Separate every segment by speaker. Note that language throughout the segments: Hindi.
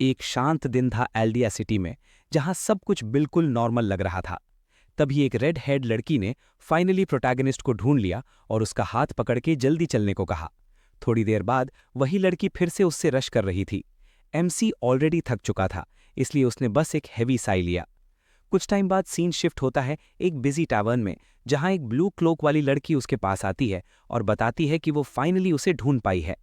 Speaker 1: एक शांत दिन था एल्डिया सिटी में, जहां सब कुछ बिल्कुल नॉर्मल लग रहा था। तभी एक रेड हेड लड़की ने फाइनली प्रोटैगनिस्ट को ढूंढ लिया और उसका हाथ पकड़ के जल्दी चलने को कहा। थोड़ी देर बाद वही लड़की फिर से उससे रश कर रही थी। एमसी ऑलरेडी थक चुका था, इसलिए उसने बस एक हैवी साई लिया। कुछ टाइम बाद सीन शिफ्ट होता है एक बिजी टावर्न में, जहां एक ब्लू क्लोक वाली लड़की उसके पास आती है और बताती है कि वो फाइनली उसे ढूंढ पाई है।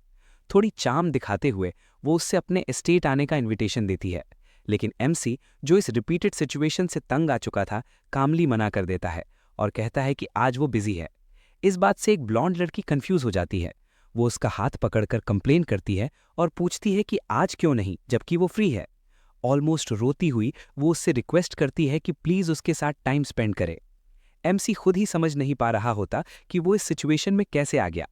Speaker 1: थोड़ी चार्म दिखाते हुए वो उससे अपने एस्टेट आने का इनविटेशन देती है, लेकिन एमसी, जो इस रिपीटेड सिचुएशन से तंग आ चुका था, कामली मना कर देता है और कहता है कि आज वो बिजी है। इस बात से एक ब्लॉन्ड लड़की कंफ्यूज हो जाती है। वो उसका हाथ पकड़कर कंप्लेन करती है और पूछती है कि आज क्यों नहीं, जबकि वो फ्री है। ऑलमोस्ट रोती हुई वो उससे रिक्वेस्ट करती है कि प्लीज उसके साथ टाइम स्पेंड करे। एमसी खुद ही समझ नहीं पा रहा होता कि वो इस सिचुएशन में कैसे आ गया।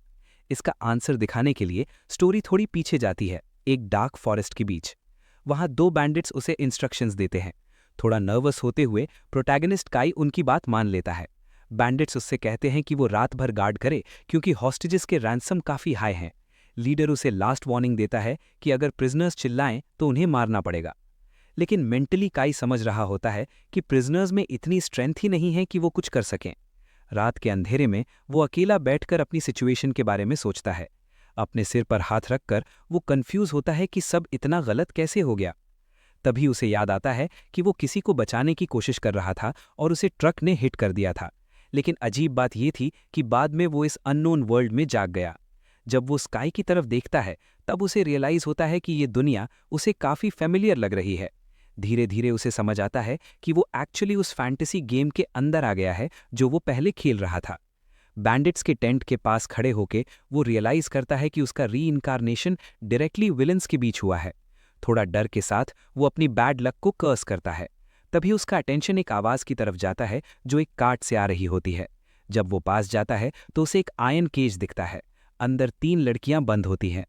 Speaker 1: इसका आंसर दिखाने के लिए स्टोरी थोड़ी पीछे जाती है, एक डार्क फॉरेस्ट के बीच। वहां दो बैंडिट्स उसे इंस्ट्रक्शंस देते हैं। थोड़ा नर्वस होते हुए प्रोटैगनिस्ट काई उनकी बात मान लेता है। बैंडिट्स उससे कहते हैं कि वो रात भर गार्ड करे, क्योंकि हॉस्टेजेस के रैंसम काफी हाई हैं। लीडर उसे लास्ट वार्निंग देता है कि अगर प्रिजनर्स चिल्लाएं तो उन्हें मारना पड़ेगा। लेकिन मेंटली काई समझ रहा होता है कि प्रिजनर्स में इतनी स्ट्रेंथ ही नहीं है कि वो कुछ कर सकें। रात के अंधेरे में वो अकेला बैठकर अपनी सिचुएशन के बारे में सोचता है। अपने सिर पर हाथ रखकर वो कंफ्यूज होता है कि सब इतना गलत कैसे हो गया। तभी उसे याद आता है कि वो किसी को बचाने की कोशिश कर रहा था और उसे ट्रक ने हिट कर दिया था। लेकिन अजीब बात यह थी कि बाद में वो इस अननोन वर्ल्ड में जाग गया। जब वो स्काई की तरफ देखता है, तब उसे रियलाइज होता है कि ये दुनिया उसे काफी फेमिलियर लग रही है। धीरे धीरे उसे समझ आता है कि वो एक्चुअली उस फैंटेसी गेम के अंदर आ गया है जो वो पहले खेल रहा था। बैंडिट्स के टेंट के पास खड़े होके वो रियलाइज करता है कि उसका री-इनकार्नेशन डायरेक्टली विलन्स के बीच हुआ है। थोड़ा डर के साथ वो अपनी बैड लक को कर्स करता है। तभी उसका अटेंशन एक आवाज की तरफ जाता है जो एक कार्ट से आ रही होती है। जब वो पास जाता है तो उसे एक आयरन केज दिखता है। अंदर 3 लड़कियां बंद होती हैं।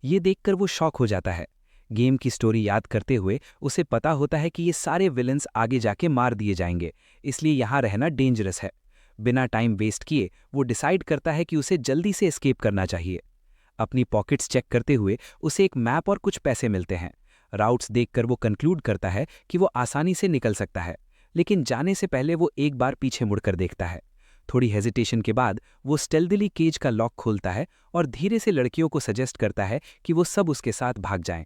Speaker 1: ये देखकर वो शॉक हो जाता है। गेम की स्टोरी याद करते हुए उसे पता होता है कि ये सारे विलन्स आगे जाके मार दिए जाएंगे, इसलिए यहां रहना डेंजरस है। बिना टाइम वेस्ट किए वो डिसाइड करता है कि उसे जल्दी से एस्केप करना चाहिए। अपनी पॉकेट्स चेक करते हुए उसे एक मैप और कुछ पैसे मिलते हैं। राउट्स देखकर वो कंक्लूड करता है कि वो आसानी से निकल सकता है, लेकिन जाने से पहले वो एक बार पीछे मुड़कर देखता है। थोड़ी हेजिटेशन के बाद वो स्टेल्दली केज का लॉक खोलता है और धीरे से लड़कियों को सजेस्ट करता है कि वो सब उसके साथ भाग जाएं।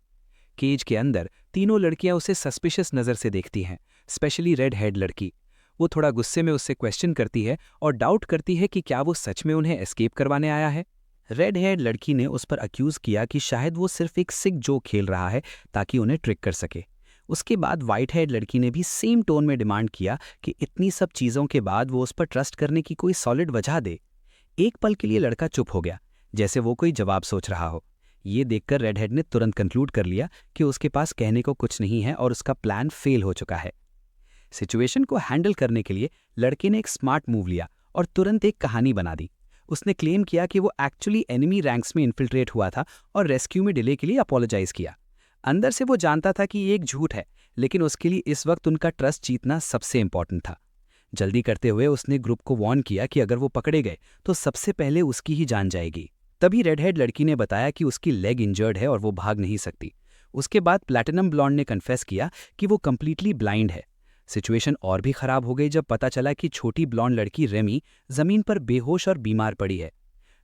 Speaker 1: केज के अंदर तीनों लड़कियां उसे सस्पिशियस नजर से देखती हैं, स्पेशली रेड हेड लड़की। वो थोड़ा गुस्से में उससे क्वेश्चन करती है और डाउट करती है कि क्या वो सच में उन्हें एस्केप करवाने आया है। रेड हेड लड़की ने उस पर अक्यूज किया कि शायद वो सिर्फ एक सिक जोक खेल रहा है ताकि उन्हें ट्रिक कर सके। उसके बाद व्हाइट हेड लड़की ने भी सेम टोन में डिमांड किया कि इतनी सब चीज़ों के बाद वो उस पर ट्रस्ट करने की कोई सॉलिड वजह दे। एक पल के लिए लड़का चुप हो गया, जैसे वो कोई जवाब सोच रहा हो। ये देखकर रेड हेड ने तुरंत कंक्लूड कर लिया कि उसके पास कहने को कुछ नहीं है और उसका प्लान फेल हो चुका है। सिचुएशन को हैंडल करने के लिए लड़के ने एक स्मार्ट मूव लिया और तुरंत एक कहानी बना दी। उसने क्लेम किया कि वो एक्चुअली एनिमी रैंक्स में इन्फिल्ट्रेट हुआ था और रेस्क्यू में डिले के लिए अपोलोजाइज किया। अंदर से वो जानता था कि ये एक झूठ है, लेकिन उसके लिए इस वक्त उनका ट्रस्ट जीतना सबसे इंपॉर्टेंट था। जल्दी करते हुए उसने ग्रुप को वार्न किया कि अगर वो पकड़े गए तो सबसे पहले उसकी ही जान जाएगी। तभी रेड हेड लड़की ने बताया कि उसकी लेग इंजर्ड है और वो भाग नहीं सकती। उसके बाद प्लैटिनम ब्लॉन्ड ने कन्फेस किया कि वो कंप्लीटली ब्लाइंड है। सिचुएशन और भी खराब हो गई जब पता चला कि छोटी ब्लॉन्ड लड़की रेमी जमीन पर बेहोश और बीमार पड़ी है।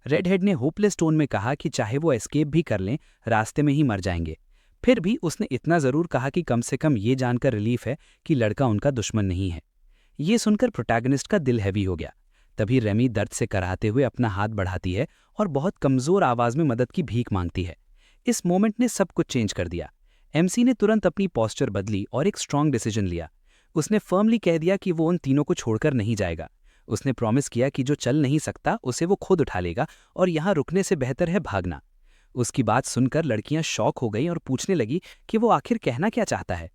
Speaker 1: रेड हेड ने होपलेस टोन में कहा कि चाहे वो एस्केप भी कर लें, रास्ते में ही मर जाएंगे। फिर भी उसने इतना जरूर कहा कि कम से कम ये जानकर रिलीफ है कि लड़का उनका दुश्मन नहीं है। ये सुनकर प्रोटैगनिस्ट का दिल हैवी हो गया। तभी रेमी दर्द से कराहते हुए अपना हाथ बढ़ाती है और बहुत कमजोर आवाज में मदद की भीख मांगती है। इस मोमेंट ने सब कुछ चेंज कर दिया। एमसी ने तुरंत अपनी पोस्चर बदली और एक स्ट्रांग डिसीजन लिया। उसने फर्मली कह दिया कि वो उन तीनों को छोड़कर नहीं जाएगा। उसने प्रॉमिस किया कि जो चल नहीं सकता उसे वो खुद उठा लेगा और यहाँ रुकने से बेहतर है भागना। उसकी बात सुनकर लड़कियां शॉक हो गईं और पूछने लगी कि वो आखिर कहना क्या चाहता है।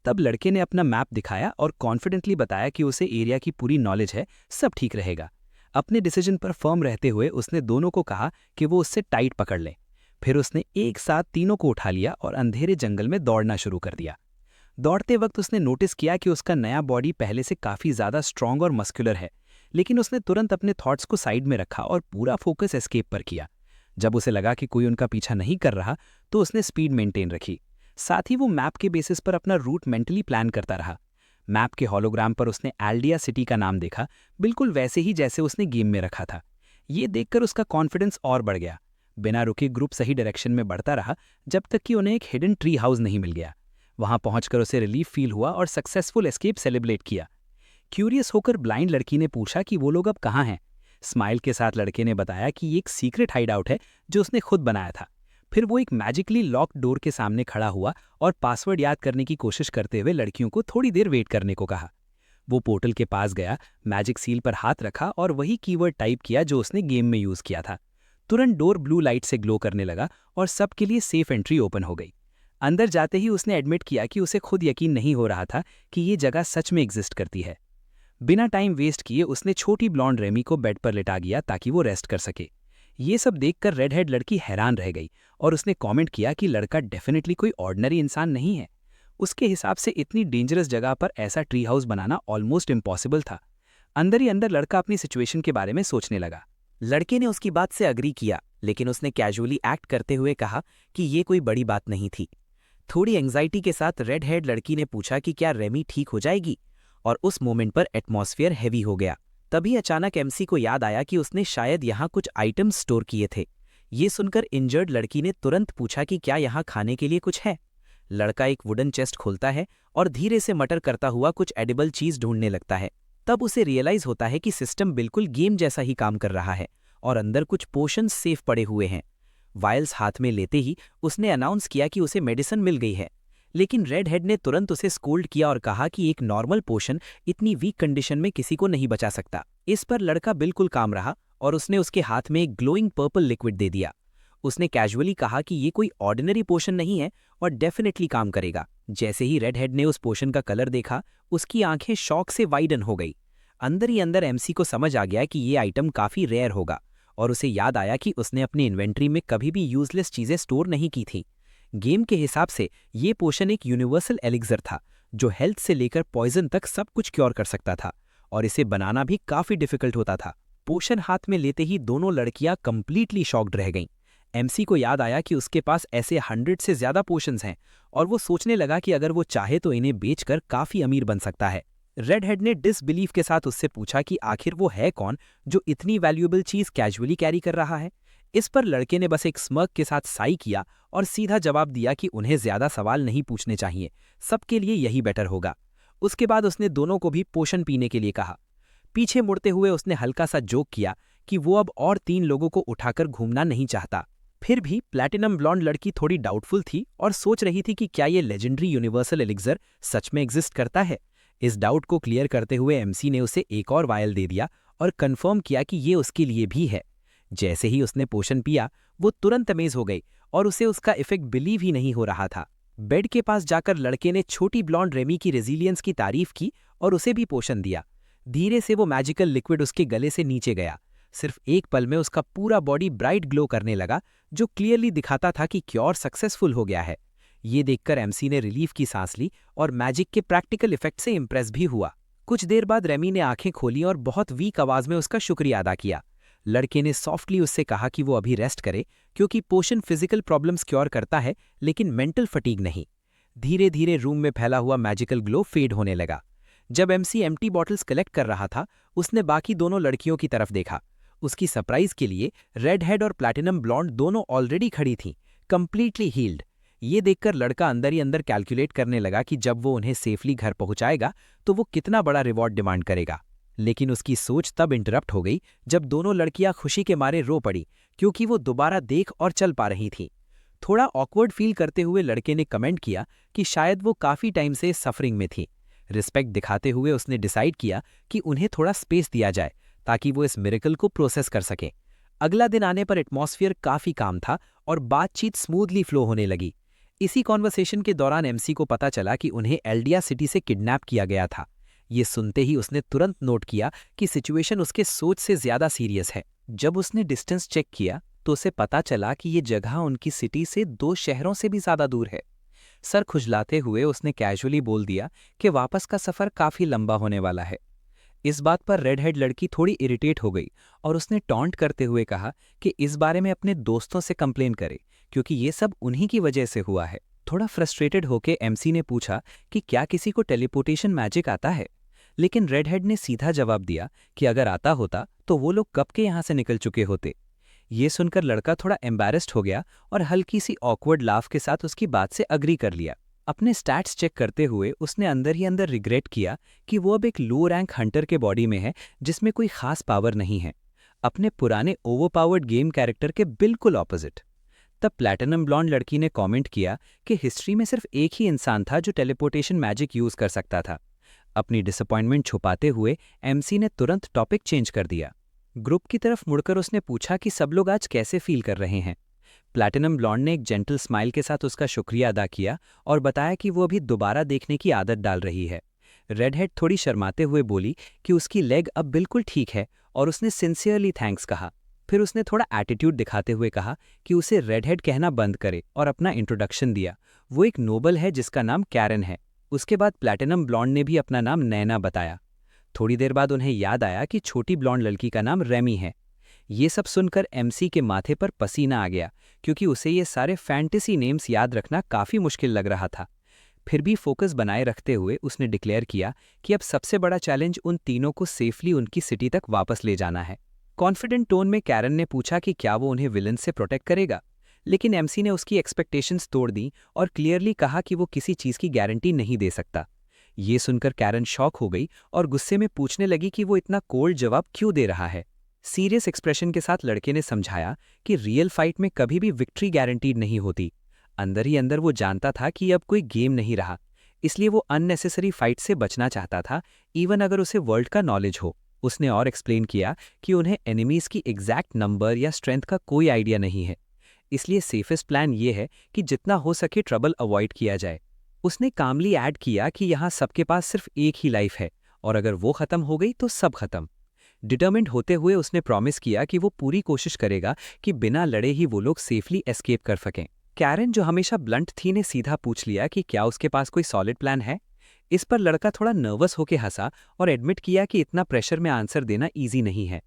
Speaker 1: तब लड़के ने अपना मैप दिखाया और कॉन्फिडेंटली बताया कि उसे एरिया की पूरी नॉलेज है, सब ठीक रहेगा। अपने डिसीजन पर फर्म रहते हुए उसने दोनों को कहा कि वो उससे टाइट पकड़ लें। फिर उसने एक साथ तीनों को उठा लिया और अंधेरे जंगल में दौड़ना शुरू कर दिया। दौड़ते वक्त उसने नोटिस किया कि उसका नया बॉडी पहले से काफी ज्यादा स्ट्रांग और मस्कुलर है, लेकिन उसने तुरंत अपने थॉट्स को साइड में रखा और पूरा फोकस एस्केप पर किया। जब उसे लगा कि कोई उनका पीछा नहीं कर रहा तो उसने स्पीड मेंटेन रखी। साथ ही वो मैप के बेसिस पर अपना रूट मेंटली प्लान करता रहा। मैप के हॉलोग्राम पर उसने एल्डिया सिटी का नाम देखा, बिल्कुल वैसे ही जैसे उसने गेम में रखा था। ये देखकर उसका कॉन्फिडेंस और बढ़ गया। बिना रुके ग्रुप सही डायरेक्शन में बढ़ता रहा, जब तक कि उन्हें एक हिडन ट्री हाउस नहीं मिल गया। वहां पहुंचकर उसे रिलीफ फील हुआ और सक्सेसफुल एस्केप सेलिब्रेट किया। क्यूरियस होकर ब्लाइंड लड़की ने पूछा कि वो लोग अब कहाँ हैं। स्माइल के साथ लड़के ने बताया कि ये एक सीक्रेट हाइड आउट है जो उसने खुद बनाया था। फिर वो एक मैजिकली लॉक्ड डोर के सामने खड़ा हुआ और पासवर्ड याद करने की कोशिश करते हुए लड़कियों को थोड़ी देर वेट करने को कहा। वो पोर्टल के पास गया, मैजिक सील पर हाथ रखा और वही कीवर्ड टाइप किया जो उसने गेम में यूज किया था। तुरंत डोर ब्लू लाइट से ग्लो करने लगा और सबके लिए सेफ एंट्री ओपन हो गई। अंदर जाते ही उसने एडमिट किया कि उसे खुद यकीन नहीं हो रहा था कि ये जगह सच में एग्जिस्ट करती है। बिना टाइम वेस्ट किए उसने छोटी ब्लॉन्ड रेमी को बेड पर लिटा दिया ताकि वो रेस्ट कर सके। ये सब देखकर रेड हेड लड़की हैरान रह गई और उसने कमेंट किया कि लड़का डेफिनेटली कोई ऑर्डिनरी इंसान नहीं है। उसके हिसाब से इतनी डेंजरस जगह पर ऐसा ट्री हाउस बनाना ऑलमोस्ट इम्पॉसिबल था। अंदर ही अंदर लड़का अपनी सिचुएशन के बारे में सोचने लगा। लड़के ने उसकी बात से अग्री किया, लेकिन उसने कैजुअली एक्ट करते हुए कहा कि ये कोई बड़ी बात नहीं थी। थोड़ी एंग्जाइटी के साथ रेड हेड लड़की ने पूछा कि क्या रेमी ठीक हो जाएगी, और उस मोमेंट पर एटमॉस्फेयर हैवी हो गया। तभी अचानक एमसी को याद आया कि उसने शायद यहाँ कुछ आइटम्स स्टोर किए थे। ये सुनकर इंजर्ड लड़की ने तुरंत पूछा कि क्या यहाँ खाने के लिए कुछ है। लड़का एक वुडन चेस्ट खोलता है और धीरे से मटर करता हुआ कुछ एडिबल चीज ढूंढने लगता है। तब उसे रियलाइज होता है कि सिस्टम बिल्कुल गेम जैसा ही काम कर रहा है और अंदर कुछ पोशंस सेफ पड़े हुए हैं। वायल्स हाथ में लेते ही उसने अनाउंस किया कि उसे मेडिसिन मिल गई है, लेकिन रेड हेड ने तुरंत उसे स्कोल्ड किया और कहा कि एक नॉर्मल पोशन इतनी वीक कंडीशन में किसी को नहीं बचा सकता। इस पर लड़का बिल्कुल काम रहा और उसने उसके हाथ में एक ग्लोइंग पर्पल लिक्विड दे दिया। उसने कैजुअली कहा कि ये कोई ऑर्डिनरी पोशन नहीं है और डेफिनेटली काम करेगा। जैसे ही रेड हेड ने उस पोशन का कलर देखा, उसकी आंखें शॉक से वाइडन हो गई। अंदर ही अंदर एमसी को समझ आ गया कि ये आइटम काफी रेयर होगा, और उसे याद आया कि उसने अपनी इन्वेंट्री में कभी भी यूजलेस चीजें स्टोर नहीं की थी। गेम के हिसाब से ये पोशन एक यूनिवर्सल एलिक्सर था जो हेल्थ से लेकर पॉइजन तक सब कुछ क्योर कर सकता था, और इसे बनाना भी काफी डिफिकल्ट होता था। पोशन हाथ में लेते ही दोनों लड़कियां कंप्लीटली शॉक्ड रह गईं। एमसी को याद आया कि उसके पास ऐसे 100 से ज्यादा पोशंस हैं, और वो सोचने लगा कि अगर वो चाहे तो इन्हें बेचकर काफी अमीर बन सकता है। रेड हेड ने डिसबिलीफ के साथ उससे पूछा कि आखिर वो है कौन जो इतनी वैल्यूएबल चीज कैजुअली कैरी कर रहा है। इस पर लड़के ने बस एक स्मर्क के साथ साई किया और सीधा जवाब दिया कि उन्हें ज्यादा सवाल नहीं पूछने चाहिए, सबके लिए यही बेटर होगा। उसके बाद उसने दोनों को भी पोशन पीने के लिए कहा। पीछे मुड़ते हुए उसने हल्का सा जोक किया कि वो अब और 3 लोगों को उठाकर घूमना नहीं चाहता। फिर भी प्लैटिनम ब्लॉन्ड लड़की थोड़ी डाउटफुल थी और सोच रही थी कि क्या ये लेजेंडरी यूनिवर्सल एलिक्सर सच में एग्जिस्ट करता है। इस डाउट को क्लियर करते हुए एमसी ने उसे एक और वायल दे दिया और कंफर्म किया कि ये उसके लिए भी है। जैसे ही उसने पोशन पिया, वो तुरंत अमेज हो गई और उसे उसका इफेक्ट बिलीव ही नहीं हो रहा था। बेड के पास जाकर लड़के ने छोटी ब्लॉन्ड रेमी की रेजिलियंस की तारीफ की और उसे भी पोशन दिया। धीरे से वो मैजिकल लिक्विड उसके गले से नीचे गया। सिर्फ एक पल में उसका पूरा बॉडी ब्राइट ग्लो करने लगा, जो क्लियरली दिखाता था कि क्योर सक्सेसफुल हो गया है। ये देखकर एमसी ने रिलीफ की सांस ली और मैजिक के प्रैक्टिकल इफेक्ट से इंप्रेस भी हुआ। कुछ देर बाद रेमी ने आंखें खोली और बहुत वीक आवाज में उसका शुक्रिया अदा किया। लड़के ने सॉफ्टली उससे कहा कि वो अभी रेस्ट करे, क्योंकि पोशन फिजिकल प्रॉब्लम्स क्योर करता है लेकिन मेंटल फटीग नहीं। धीरे धीरे रूम में फैला हुआ मैजिकल ग्लो फेड होने लगा। जब एमसी एम्प्टी बॉटल्स कलेक्ट कर रहा था, उसने बाकी दोनों लड़कियों की तरफ देखा। उसकी सरप्राइज के लिए रेड हेड और प्लैटिनम ब्लॉन्ड दोनों ऑलरेडी खड़ी थीं, कंप्लीटली हील्ड। ये देखकर लड़का अंदर ही अंदर कैलकुलेट करने लगा कि जब वो उन्हें सेफली घर पहुंचाएगा तो वो कितना बड़ा रिवॉर्ड डिमांड करेगा। लेकिन उसकी सोच तब इंटरप्ट हो गई जब दोनों लड़कियां खुशी के मारे रो पड़ी, क्योंकि वो दोबारा देख और चल पा रही थीं। थोड़ा ऑकवर्ड फील करते हुए लड़के ने कमेंट किया कि शायद वो काफी टाइम से सफरिंग में थी। रिस्पेक्ट दिखाते हुए उसने डिसाइड किया कि उन्हें थोड़ा स्पेस दिया जाए ताकि वो इस मिरेकल को प्रोसेस कर सकें। अगला दिन आने पर एटमॉस्फेयर काफी काम था और बातचीत स्मूथली फ्लो होने लगी। इसी कॉन्वर्सेशन के दौरान एमसी को पता चला कि उन्हें एल्डिया सिटी से किडनैप किया गया था। ये सुनते ही उसने तुरंत नोट किया कि सिचुएशन उसके सोच से ज्यादा सीरियस है। जब उसने डिस्टेंस चेक किया तो उसे पता चला कि ये जगह उनकी सिटी से 2 शहरों से भी ज्यादा दूर है। सर खुजलाते हुए उसने कैजुअली बोल दिया कि वापस का सफर काफी लंबा होने वाला है। इस बात पर रेड हेड लड़की थोड़ी इरिटेट हो गई और उसने टॉन्ट करते हुए कहा कि इस बारे में अपने दोस्तों से कंप्लेन करे, क्योंकि ये सब उन्हीं की वजह से हुआ है। थोड़ा फ्रस्ट्रेटेड होके एमसी ने पूछा कि क्या किसी को टेलीपोर्टेशन मैजिक आता है, लेकिन रेडहेड ने सीधा जवाब दिया कि अगर आता होता तो वो लोग कब के यहाँ से निकल चुके होते। ये सुनकर लड़का थोड़ा एम्बैरेस्ड हो गया और हल्की सी ऑकवर्ड लाफ के साथ उसकी बात से अग्री कर लिया। अपने स्टैट्स चेक करते हुए उसने अंदर ही अंदर रिग्रेट किया कि वो अब एक लो रैंक हंटर के बॉडी में है जिसमें कोई खास पावर नहीं है, अपने पुराने ओवरपावर्ड गेम कैरेक्टर के बिल्कुल ऑपोजिट। तब प्लैटिनम ब्लॉन्ड लड़की ने कमेंट किया कि हिस्ट्री में सिर्फ एक ही इंसान था जो टेलीपोर्टेशन मैजिक यूज कर सकता था। अपनी डिसअपॉइंटमेंट छुपाते हुए एमसी ने तुरंत टॉपिक चेंज कर दिया। ग्रुप की तरफ मुड़कर उसने पूछा कि सब लोग आज कैसे फील कर रहे हैं। प्लैटिनम ब्लॉन्ड ने एक जेंटल स्माइल के साथ उसका शुक्रिया अदा किया और बताया कि वो अभी दोबारा देखने की आदत डाल रही है। रेडहेड थोड़ी शर्माते हुए बोली कि उसकी लेग अब बिल्कुल ठीक है और उसने सिंसियरली थैंक्स कहा। फिर उसने थोड़ा एटीट्यूड दिखाते हुए कहा कि उसे रेडहेड कहना बंद करे और अपना इंट्रोडक्शन दिया। वो एक नोबल है जिसका नाम कैरन है। उसके बाद प्लैटिनम ब्लॉन्ड ने भी अपना नाम नैना बताया। थोड़ी देर बाद उन्हें याद आया कि छोटी ब्लॉन्ड लड़की का नाम रेमी है। ये सब सुनकर एमसी के माथे पर पसीना आ गया क्योंकि उसे ये सारे फैंटेसी नेम्स याद रखना काफ़ी मुश्किल लग रहा था। फिर भी फोकस बनाए रखते हुए उसने डिक्लेयर किया कि अब सबसे बड़ा चैलेंज उन तीनों को सेफली उनकी सिटी तक वापस ले जाना है। कॉन्फिडेंट टोन में कैरन ने पूछा कि क्या वो उन्हें विलन से प्रोटेक्ट करेगा, लेकिन एमसी ने उसकी एक्सपेक्टेशंस तोड़ दी और क्लियरली कहा कि वो किसी चीज़ की गारंटी नहीं दे सकता। ये सुनकर कैरन शॉक हो गई और गुस्से में पूछने लगी कि वो इतना कोल्ड जवाब क्यों दे रहा है। सीरियस एक्सप्रेशन के साथ लड़के ने समझाया कि रियल फाइट में कभी भी विक्ट्री गारंटीड नहीं होती। अंदर ही अंदर वो जानता था कि अब कोई गेम नहीं रहा, इसलिए वो अननेसेसरी फाइट से बचना चाहता था, इवन अगर उसे वर्ल्ड का नॉलेज हो। उसने और एक्सप्लेन किया कि उन्हें एनिमीज की एग्जैक्ट नंबर या स्ट्रेंथ का कोई आइडिया नहीं है, इसलिए सेफेस्ट प्लान ये है कि जितना हो सके ट्रबल अवॉइड किया जाए। उसने कामली ऐड किया कि यहाँ सबके पास सिर्फ एक ही लाइफ है और अगर वो खत्म हो गई तो सब खत्म। डिटर्मिन्ड होते हुए उसने प्रॉमिस किया कि वो पूरी कोशिश करेगा कि बिना लड़े ही वो लोग सेफली एस्केप कर सकें। कैरन, जो हमेशा ब्लंट थी, ने सीधा पूछ लिया कि क्या उसके पास कोई सॉलिड प्लान है। इस पर लड़का थोड़ा नर्वस होकर हंसा और एडमिट किया कि इतना प्रेशर में आंसर देना ईजी नहीं है।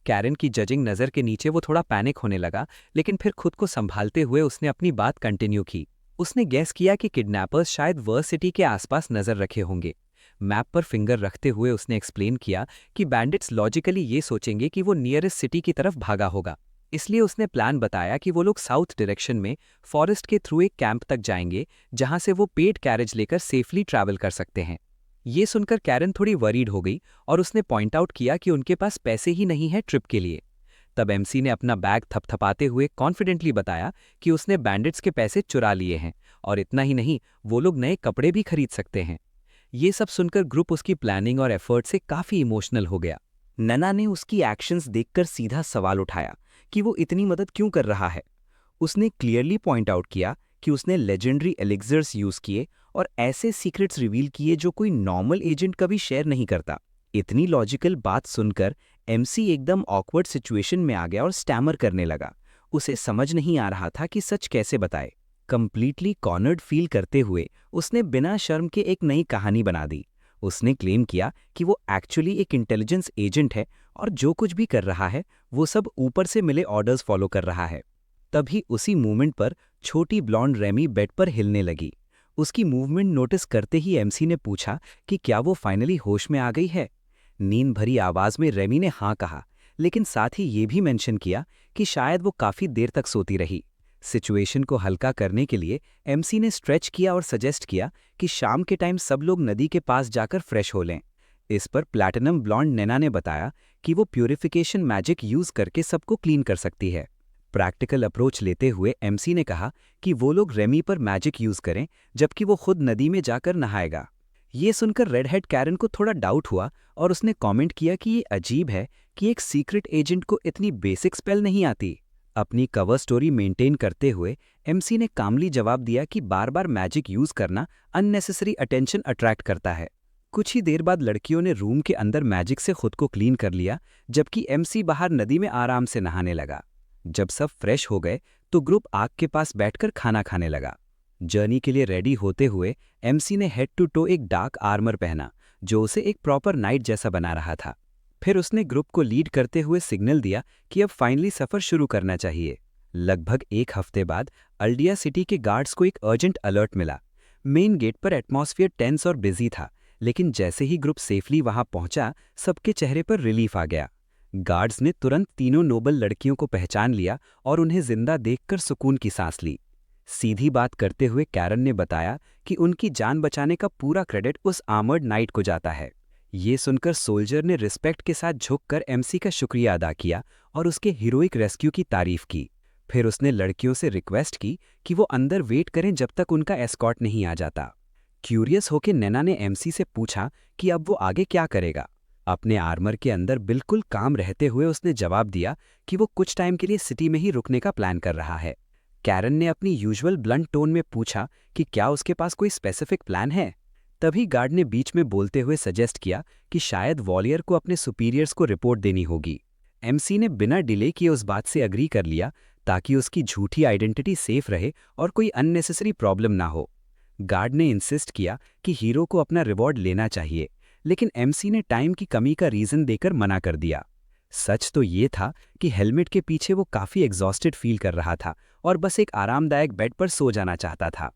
Speaker 1: कैरन की जजिंग नज़र के नीचे वो थोड़ा पैनिक होने लगा, लेकिन फिर खुद को संभालते हुए उसने अपनी बात कंटिन्यू की। उसने गैस किया कि किडनैपर्स शायद वर्स सिटी के आसपास नजर रखे होंगे। मैप पर फिंगर रखते हुए उसने एक्सप्लेन किया कि बैंडिट्स लॉजिकली ये सोचेंगे कि वो नियरेस्ट सिटी की तरफ भागा होगा, इसलिए उसने प्लान बताया कि वो लोग साउथ डायरेक्शन में फॉरेस्ट के थ्रू एक कैंप तक जाएंगे जहां से वो पेड कैरेज लेकर सेफली ट्रैवल कर सकते हैं। ये सुनकर कैरन थोड़ी वरीड हो गई और उसने पॉइंट आउट किया कि उनके पास पैसे ही नहीं है ट्रिप के लिए। तब एमसी ने अपना बैग थपथपाते हुए कॉन्फिडेंटली बताया कि उसने बैंडिट्स के पैसे चुरा लिए हैं और इतना ही नहीं, वो लोग नए कपड़े भी खरीद सकते हैं। ये सब सुनकर ग्रुप उसकी प्लानिंग और एफर्ट से काफी इमोशनल हो गया। नैना ने उसकी एक्शंस देखकर सीधा सवाल उठाया कि वो इतनी मदद क्यों कर रहा है। उसने क्लियरली पॉइंट आउट किया कि उसने लेजेंडरी एलिक्सर्स यूज किए और ऐसे सीक्रेट्स रिवील किए जो कोई नॉर्मल एजेंट कभी शेयर नहीं करता। इतनी लॉजिकल बात सुनकर एमसी एकदम ऑकवर्ड सिचुएशन में आ गया और स्टैमर करने लगा। उसे समझ नहीं आ रहा था कि सच कैसे बताए। कंप्लीटली कॉर्नर्ड फील करते हुए उसने बिना शर्म के एक नई कहानी बना दी। उसने क्लेम किया कि वो एक्चुअली एक इंटेलिजेंस एजेंट है और जो कुछ भी कर रहा है वो सब ऊपर से मिले ऑर्डर्स फॉलो कर रहा है। तभी उसी मूवमेंट पर छोटी ब्लॉन्ड रेमी बेड पर हिलने लगी। उसकी मूवमेंट नोटिस करते ही एमसी ने पूछा कि क्या वो फाइनली होश में आ गई है। नींद भरी आवाज में रेमी ने हाँ कहा, लेकिन साथ ही ये भी मेंशन किया कि शायद वो काफी देर तक सोती रही। सिचुएशन को हल्का करने के लिए एमसी ने स्ट्रेच किया और सजेस्ट किया कि शाम के टाइम सब लोग नदी के पास जाकर फ्रेश हो लें। इस पर प्लैटिनम ब्लॉन्ड नैना ने बताया कि वो प्यूरिफिकेशन मैजिक यूज करके सबको क्लीन कर सकती है। प्रैक्टिकल अप्रोच लेते हुए एमसी ने कहा कि वो लोग रेमी पर मैजिक यूज करें जबकि वो खुद नदी में जाकर नहाएगा। ये सुनकर रेडहेड कैरन को थोड़ा डाउट हुआ और उसने कमेंट किया कि ये अजीब है कि एक सीक्रेट एजेंट को इतनी बेसिक स्पेल नहीं आती। अपनी कवर स्टोरी मेंटेन करते हुए एमसी ने कामली जवाब दिया कि बार बार मैजिक यूज करना अननेसेसरी अटेंशन अट्रैक्ट करता है। कुछ ही देर बाद लड़कियों ने रूम के अंदर मैजिक से खुद को क्लीन कर लिया, जबकि एमसी बाहर नदी में आराम से नहाने लगा। जब सब फ्रेश हो गए तो ग्रुप आग के पास बैठकर खाना खाने लगा। जर्नी के लिए रेडी होते हुए एमसी ने हेड टू टो एक डार्क आर्मर पहना जो उसे एक प्रॉपर नाइट जैसा बना रहा था। फिर उसने ग्रुप को लीड करते हुए सिग्नल दिया कि अब फाइनली सफर शुरू करना चाहिए। लगभग एक हफ्ते बाद अल्डिया सिटी के गार्ड्स को एक अर्जेंट अलर्ट मिला। मेन गेट पर एटमॉस्फेयर टेंस और बिजी था, लेकिन जैसे ही ग्रुप सेफली वहां पहुंचा, सबके चेहरे पर रिलीफ आ गया। गार्ड्स ने तुरंत तीनों नोबल लड़कियों को पहचान लिया और उन्हें जिंदा देखकर सुकून की सांस ली। सीधी बात करते हुए कैरन ने बताया कि उनकी जान बचाने का पूरा क्रेडिट उस आर्मर्ड नाइट को जाता है। ये सुनकर सोल्जर ने रिस्पेक्ट के साथ झुककर एमसी का शुक्रिया अदा किया और उसके हीरोइक रेस्क्यू की तारीफ की। फिर उसने लड़कियों से रिक्वेस्ट की कि वो अंदर वेट करें जब तक उनका एस्कॉर्ट नहीं आ जाता। क्यूरियस होकर नैना ने एमसी से पूछा कि अब वो आगे क्या करेगा। अपने आर्मर के अंदर बिल्कुल काम रहते हुए उसने जवाब दिया कि वो कुछ टाइम के लिए सिटी में ही रुकने का प्लान कर रहा है। कैरन ने अपनी यूजुअल ब्लंट टोन में पूछा कि क्या उसके पास कोई स्पेसिफिक प्लान है। तभी गार्ड ने बीच में बोलते हुए सजेस्ट किया कि शायद वॉलियर को अपने सुपीरियर्स को रिपोर्ट देनी होगी। एमसी ने बिना डिले किए उस बात से अग्री कर लिया ताकि उसकी झूठी आइडेंटिटी सेफ रहे और कोई अननेसेसरी प्रॉब्लम ना हो। गार्ड ने इंसिस्ट किया कि हीरो को अपना रिवॉर्ड लेना चाहिए, लेकिन एमसी ने टाइम की कमी का रीजन देकर मना कर दिया। सच तो ये था कि हेलमेट के पीछे वो काफी एग्जॉस्टेड फील कर रहा था और बस एक आरामदायक बेड पर सो जाना चाहता था।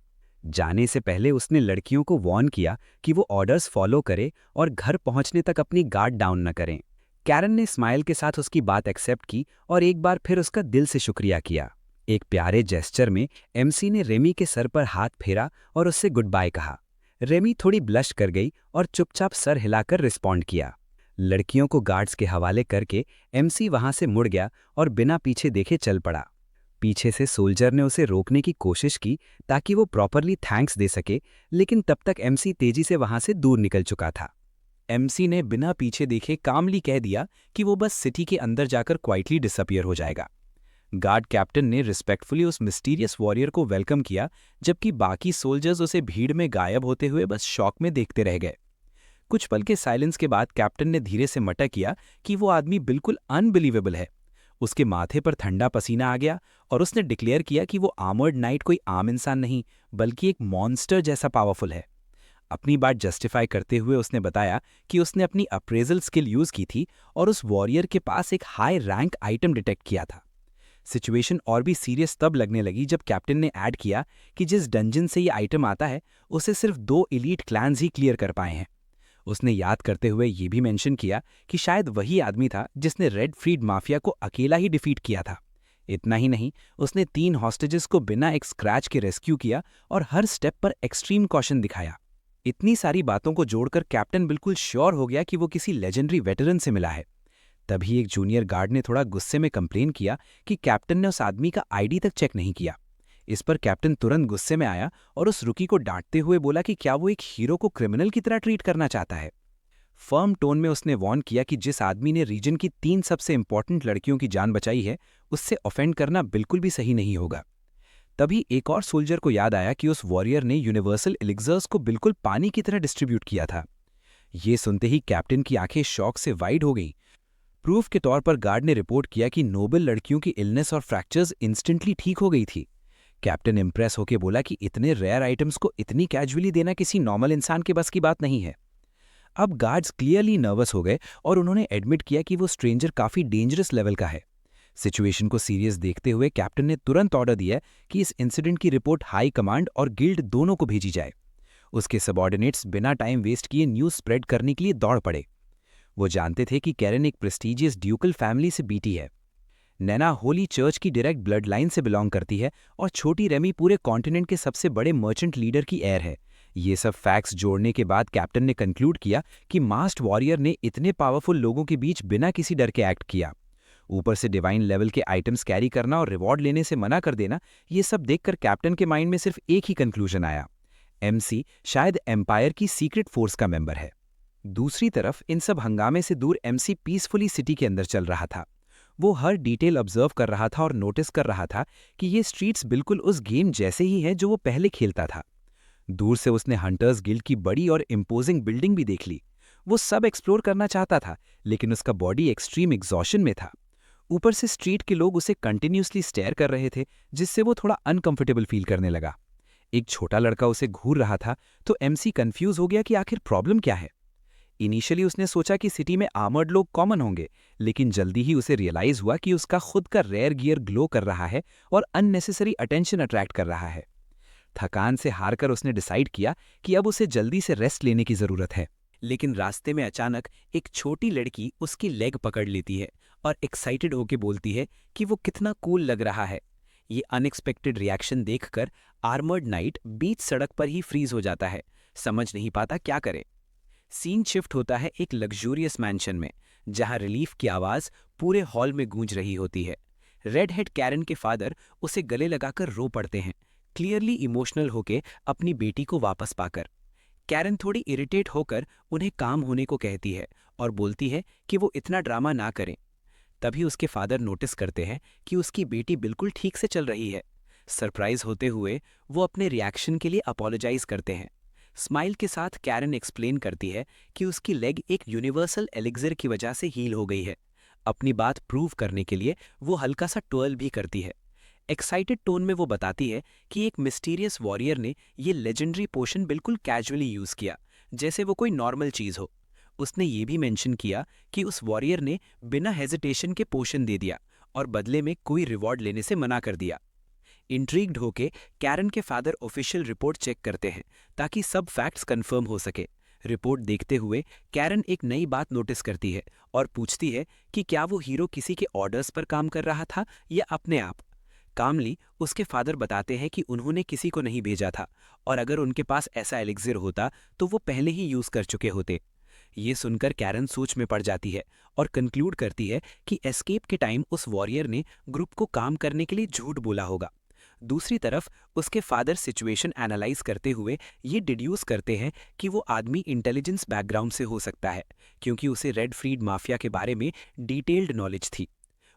Speaker 1: जाने से पहले उसने लड़कियों को वार्न किया कि वो ऑर्डर्स फॉलो करे और घर पहुंचने तक अपनी गार्ड डाउन न करें। कैरन ने स्माइल के साथ उसकी बात एक्सेप्ट की और एक बार फिर उसका दिल से शुक्रिया किया। एक प्यारे जेस्चर में एमसी ने रेमी के सर पर हाथ फेरा और उससे गुड बाय कहा। रेमी थोड़ी ब्लश कर गई और चुपचाप सर हिलाकर रिस्पॉन्ड किया। लड़कियों को गार्ड्स के हवाले करके एमसी वहां से मुड़ गया और बिना पीछे देखे चल पड़ा। पीछे से सोल्जर ने उसे रोकने की कोशिश की ताकि वो प्रॉपरली थैंक्स दे सके, लेकिन तब तक एमसी तेजी से वहां से दूर निकल चुका था। एमसी ने बिना पीछे देखे कामली कह दिया कि वो बस सिटी के अंदर जाकर क्वाइटली डिसअपियर हो जाएगा। गार्ड कैप्टन ने रिस्पेक्टफुली उस मिस्टीरियस वॉरियर को वेलकम किया, जबकि बाकी सोल्जर्स उसे भीड़ में गायब होते हुए बस शॉक में देखते रह गए। कुछ पल के साइलेंस के बाद कैप्टन ने धीरे से मटक किया कि वो आदमी बिल्कुल अनबिलीवेबल है। उसके माथे पर ठंडा पसीना आ गया और उसने डिक्लेयर किया कि वो आर्मर्ड नाइट कोई आम इंसान नहीं, बल्कि एक मॉन्स्टर जैसा पावरफुल है। अपनी बात जस्टिफाई करते हुए उसने बताया कि उसने अपनी अप्रेजल स्किल यूज की थी और उस वॉरियर के पास एक हाई रैंक आइटम डिटेक्ट किया था। सिचुएशन और भी सीरियस तब लगने लगी जब कैप्टन ने ऐड किया कि जिस डंजन से ये आइटम आता है उसे सिर्फ 2 एलीट क्लैन्स ही क्लियर कर पाए हैं। उसने याद करते हुए ये भी मेंशन किया कि शायद वही आदमी था जिसने रेड फ्रीड माफिया को अकेला ही डिफीट किया था। इतना ही नहीं, उसने 3 हॉस्टेजेस को बिना एक स्क्रैच के रेस्क्यू किया और हर स्टेप पर एक्सट्रीम कॉशन दिखाया। इतनी सारी बातों को जोड़कर कैप्टन बिल्कुल श्योर हो गया कि वो किसी लेजेंडरी वेटरन से मिला है। तभी एक जूनियर गार्ड ने थोड़ा गुस्से में कंप्लेन किया कि कैप्टन ने उस आदमी का आईडी तक चेक नहीं किया। इस पर कैप्टन तुरंत गुस्से में आया और उस रुकी को डांटते हुए बोला कि क्या वो एक हीरो को क्रिमिनल की तरह ट्रीट करना चाहता है। फर्म टोन में उसने वार्न किया कि जिस आदमी ने रीजन की 3 सबसे इंपॉर्टेंट लड़कियों की जान बचाई है, उससे ऑफेंड करना बिल्कुल भी सही नहीं होगा। तभी एक और सोल्जर को याद आया कि उस वॉरियर ने यूनिवर्सल एलिक्सर्स को बिल्कुल पानी की तरह डिस्ट्रीब्यूट किया था। ये सुनते ही कैप्टन की आंखें शॉक से वाइड हो गईं। प्रूफ के तौर पर गार्ड ने रिपोर्ट किया कि नोबल लड़कियों की इलनेस और फ्रैक्चर्स इंस्टेंटली ठीक हो गई थी। कैप्टन इम्प्रेस होकर बोला कि इतने रेयर आइटम्स को इतनी कैजुअली देना किसी नॉर्मल इंसान के बस की बात नहीं है। अब गार्ड्स क्लियरली नर्वस हो गए और उन्होंने एडमिट किया कि वो स्ट्रेंजर काफी डेंजरस लेवल का है। सिचुएशन को सीरियस देखते हुए कैप्टन ने तुरंत ऑर्डर दिया कि इस इंसिडेंट की रिपोर्ट हाई कमांड और गिल्ड दोनों को भेजी जाए। उसके सबऑर्डिनेट्स बिना टाइम वेस्ट किए न्यूज स्प्रेड करने के लिए दौड़ पड़े। वो जानते थे कि कैरन एक प्रेस्टीजियस ड्यूकल फैमिली से बीटी है। नैना होली चर्च की डायरेक्ट ब्लड लाइन से बिलोंग करती है और छोटी रेमी पूरे कॉन्टिनेंट के सबसे बड़े मर्चेंट लीडर की एयर है। ये सब फैक्ट्स जोड़ने के बाद कैप्टन ने कंक्लूड किया कि मास्क्ड वॉरियर ने इतने पावरफुल लोगों के बीच बिना किसी डर के एक्ट किया। ऊपर से डिवाइन लेवल के आइटम्स कैरी करना और रिवॉर्ड लेने से मना कर देना, ये सब देखकर कैप्टन के माइंड में सिर्फ एक ही कंक्लूजन आया, एमसी शायद एम्पायर की सीक्रेट फोर्स का मेंबर है। दूसरी तरफ इन सब हंगामे से दूर एमसी पीसफुली सिटी के अंदर चल रहा था। वो हर डिटेल ऑब्जर्व कर रहा था और नोटिस कर रहा था कि ये स्ट्रीट्स बिल्कुल उस गेम जैसे ही हैं जो वो पहले खेलता था। दूर से उसने हंटर्स गिल्ड की बड़ी और इम्पोजिंग बिल्डिंग भी देख ली। वो सब एक्सप्लोर करना चाहता था, लेकिन उसका बॉडी एक्सट्रीम एग्जॉशन में था। ऊपर से स्ट्रीट के लोग उसे कंटिन्यूसली स्टेयर कर रहे थे, जिससे वो थोड़ा अनकंफर्टेबल फील करने लगा। एक छोटा लड़का उसे घूर रहा था, तो एमसी कंफ्यूज हो गया कि आखिर प्रॉब्लम क्या है। इनिशियली उसने सोचा कि सिटी में आर्मर्ड लोग कॉमन होंगे, लेकिन जल्दी ही उसे रियलाइज हुआ कि उसका खुद का रेयर गियर ग्लो कर रहा है और अननेसेसरी अटेंशन अट्रैक्ट कर रहा है। थकान से हारकर उसने डिसाइड किया कि अब उसे जल्दी से रेस्ट लेने की जरूरत है। लेकिन रास्ते में अचानक एक छोटी लड़की उसकी लेग पकड़ लेती है और एक्साइटेड होकर बोलती है कि वो कितना कूल लग रहा है। ये अनएक्सपेक्टेड रिएक्शन देखकर आर्मर्ड नाइट बीच सड़क पर ही फ्रीज हो जाता है, समझ नहीं पाता क्या करे। सीन शिफ्ट होता है एक लग्जूरियस मैंशन में, जहां रिलीफ की आवाज पूरे हॉल में गूंज रही होती है। रेड हेड कैरन के फादर उसे गले लगाकर रो पड़ते हैं, क्लियरली इमोशनल होके अपनी बेटी को वापस पाकर। कैरन थोड़ी इरिटेट होकर उन्हें काम होने को कहती है और बोलती है कि वो इतना ड्रामा ना करें। तभी उसके फादर नोटिस करते हैं कि उसकी बेटी बिल्कुल ठीक से चल रही है। सरप्राइज होते हुए वो अपने रिएक्शन के लिए अपोलोजाइज करते हैं। स्माइल के साथ कैरन एक्सप्लेन करती है कि उसकी लेग एक यूनिवर्सल एलिक्सिर की वजह से हील हो गई है। अपनी बात प्रूव करने के लिए वो हल्का सा ट्वर्ल भी करती है। एक्साइटेड टोन में वो बताती है कि एक मिस्टीरियस वॉरियर ने ये लेजेंडरी पोशन बिल्कुल कैजुअली यूज किया, जैसे वो कोई नॉर्मल चीज हो। उसने ये भी मेंशन किया कि उस वॉरियर ने बिना हेजिटेशन के पोशन दे दिया और बदले में कोई रिवॉर्ड लेने से मना कर दिया। इंट्रीग्ड होके कैरन के फादर ऑफिशियल रिपोर्ट चेक करते हैं ताकि सब फैक्ट्स कंफर्म हो सके। रिपोर्ट देखते हुए कैरन एक नई बात नोटिस करती है और पूछती है कि क्या वो हीरो किसी के ऑर्डर्स पर काम कर रहा था या अपने आप। कामली उसके फादर बताते हैं कि उन्होंने किसी को नहीं भेजा था और अगर उनके पास ऐसा एलिक्सिर होता तो वो पहले ही यूज कर चुके होते। ये सुनकर कैरन सोच में पड़ जाती है और कंक्लूड करती है कि एस्केप के टाइम उस वॉरियर ने ग्रुप को काम करने के लिए झूठ बोला होगा। दूसरी तरफ उसके फादर सिचुएशन एनालाइज करते हुए ये डिड्यूस करते हैं कि वो आदमी इंटेलिजेंस बैकग्राउंड से हो सकता है, क्योंकि उसे रेड फ्रीड माफिया के बारे में डिटेल्ड नॉलेज थी।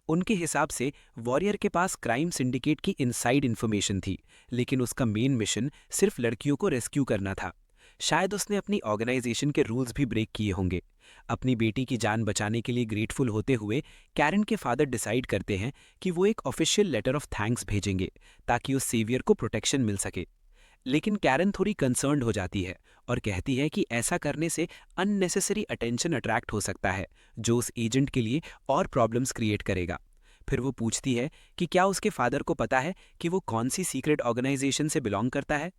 Speaker 1: उनके हिसाब से वॉरियर के पास क्राइम सिंडिकेट की इनसाइड इन्फॉर्मेशन थी, लेकिन उसका मेन मिशन सिर्फ लड़कियों को रेस्क्यू करना था। शायद उसने अपनी ऑर्गेनाइजेशन के रूल्स भी ब्रेक किए होंगे। अपनी बेटी की जान बचाने के लिए ग्रेटफुल होते हुए कैरन के फादर डिसाइड करते हैं कि वो एक ऑफिशियल लेटर ऑफ थैंक्स भेजेंगे ताकि उस सेवियर को प्रोटेक्शन मिल सके। लेकिन कैरन थोड़ी कंसर्न्ड हो जाती है और कहती है कि ऐसा करने से अननेसेसरी अटेंशन अट्रैक्ट हो सकता है, जो उस एजेंट के लिए और प्रॉब्लम्स क्रिएट करेगा। फिर वो पूछती है कि क्या उसके फादर को पता है कि वो कौन सी सीक्रेट ऑर्गेनाइजेशन से बिलोंग करता है।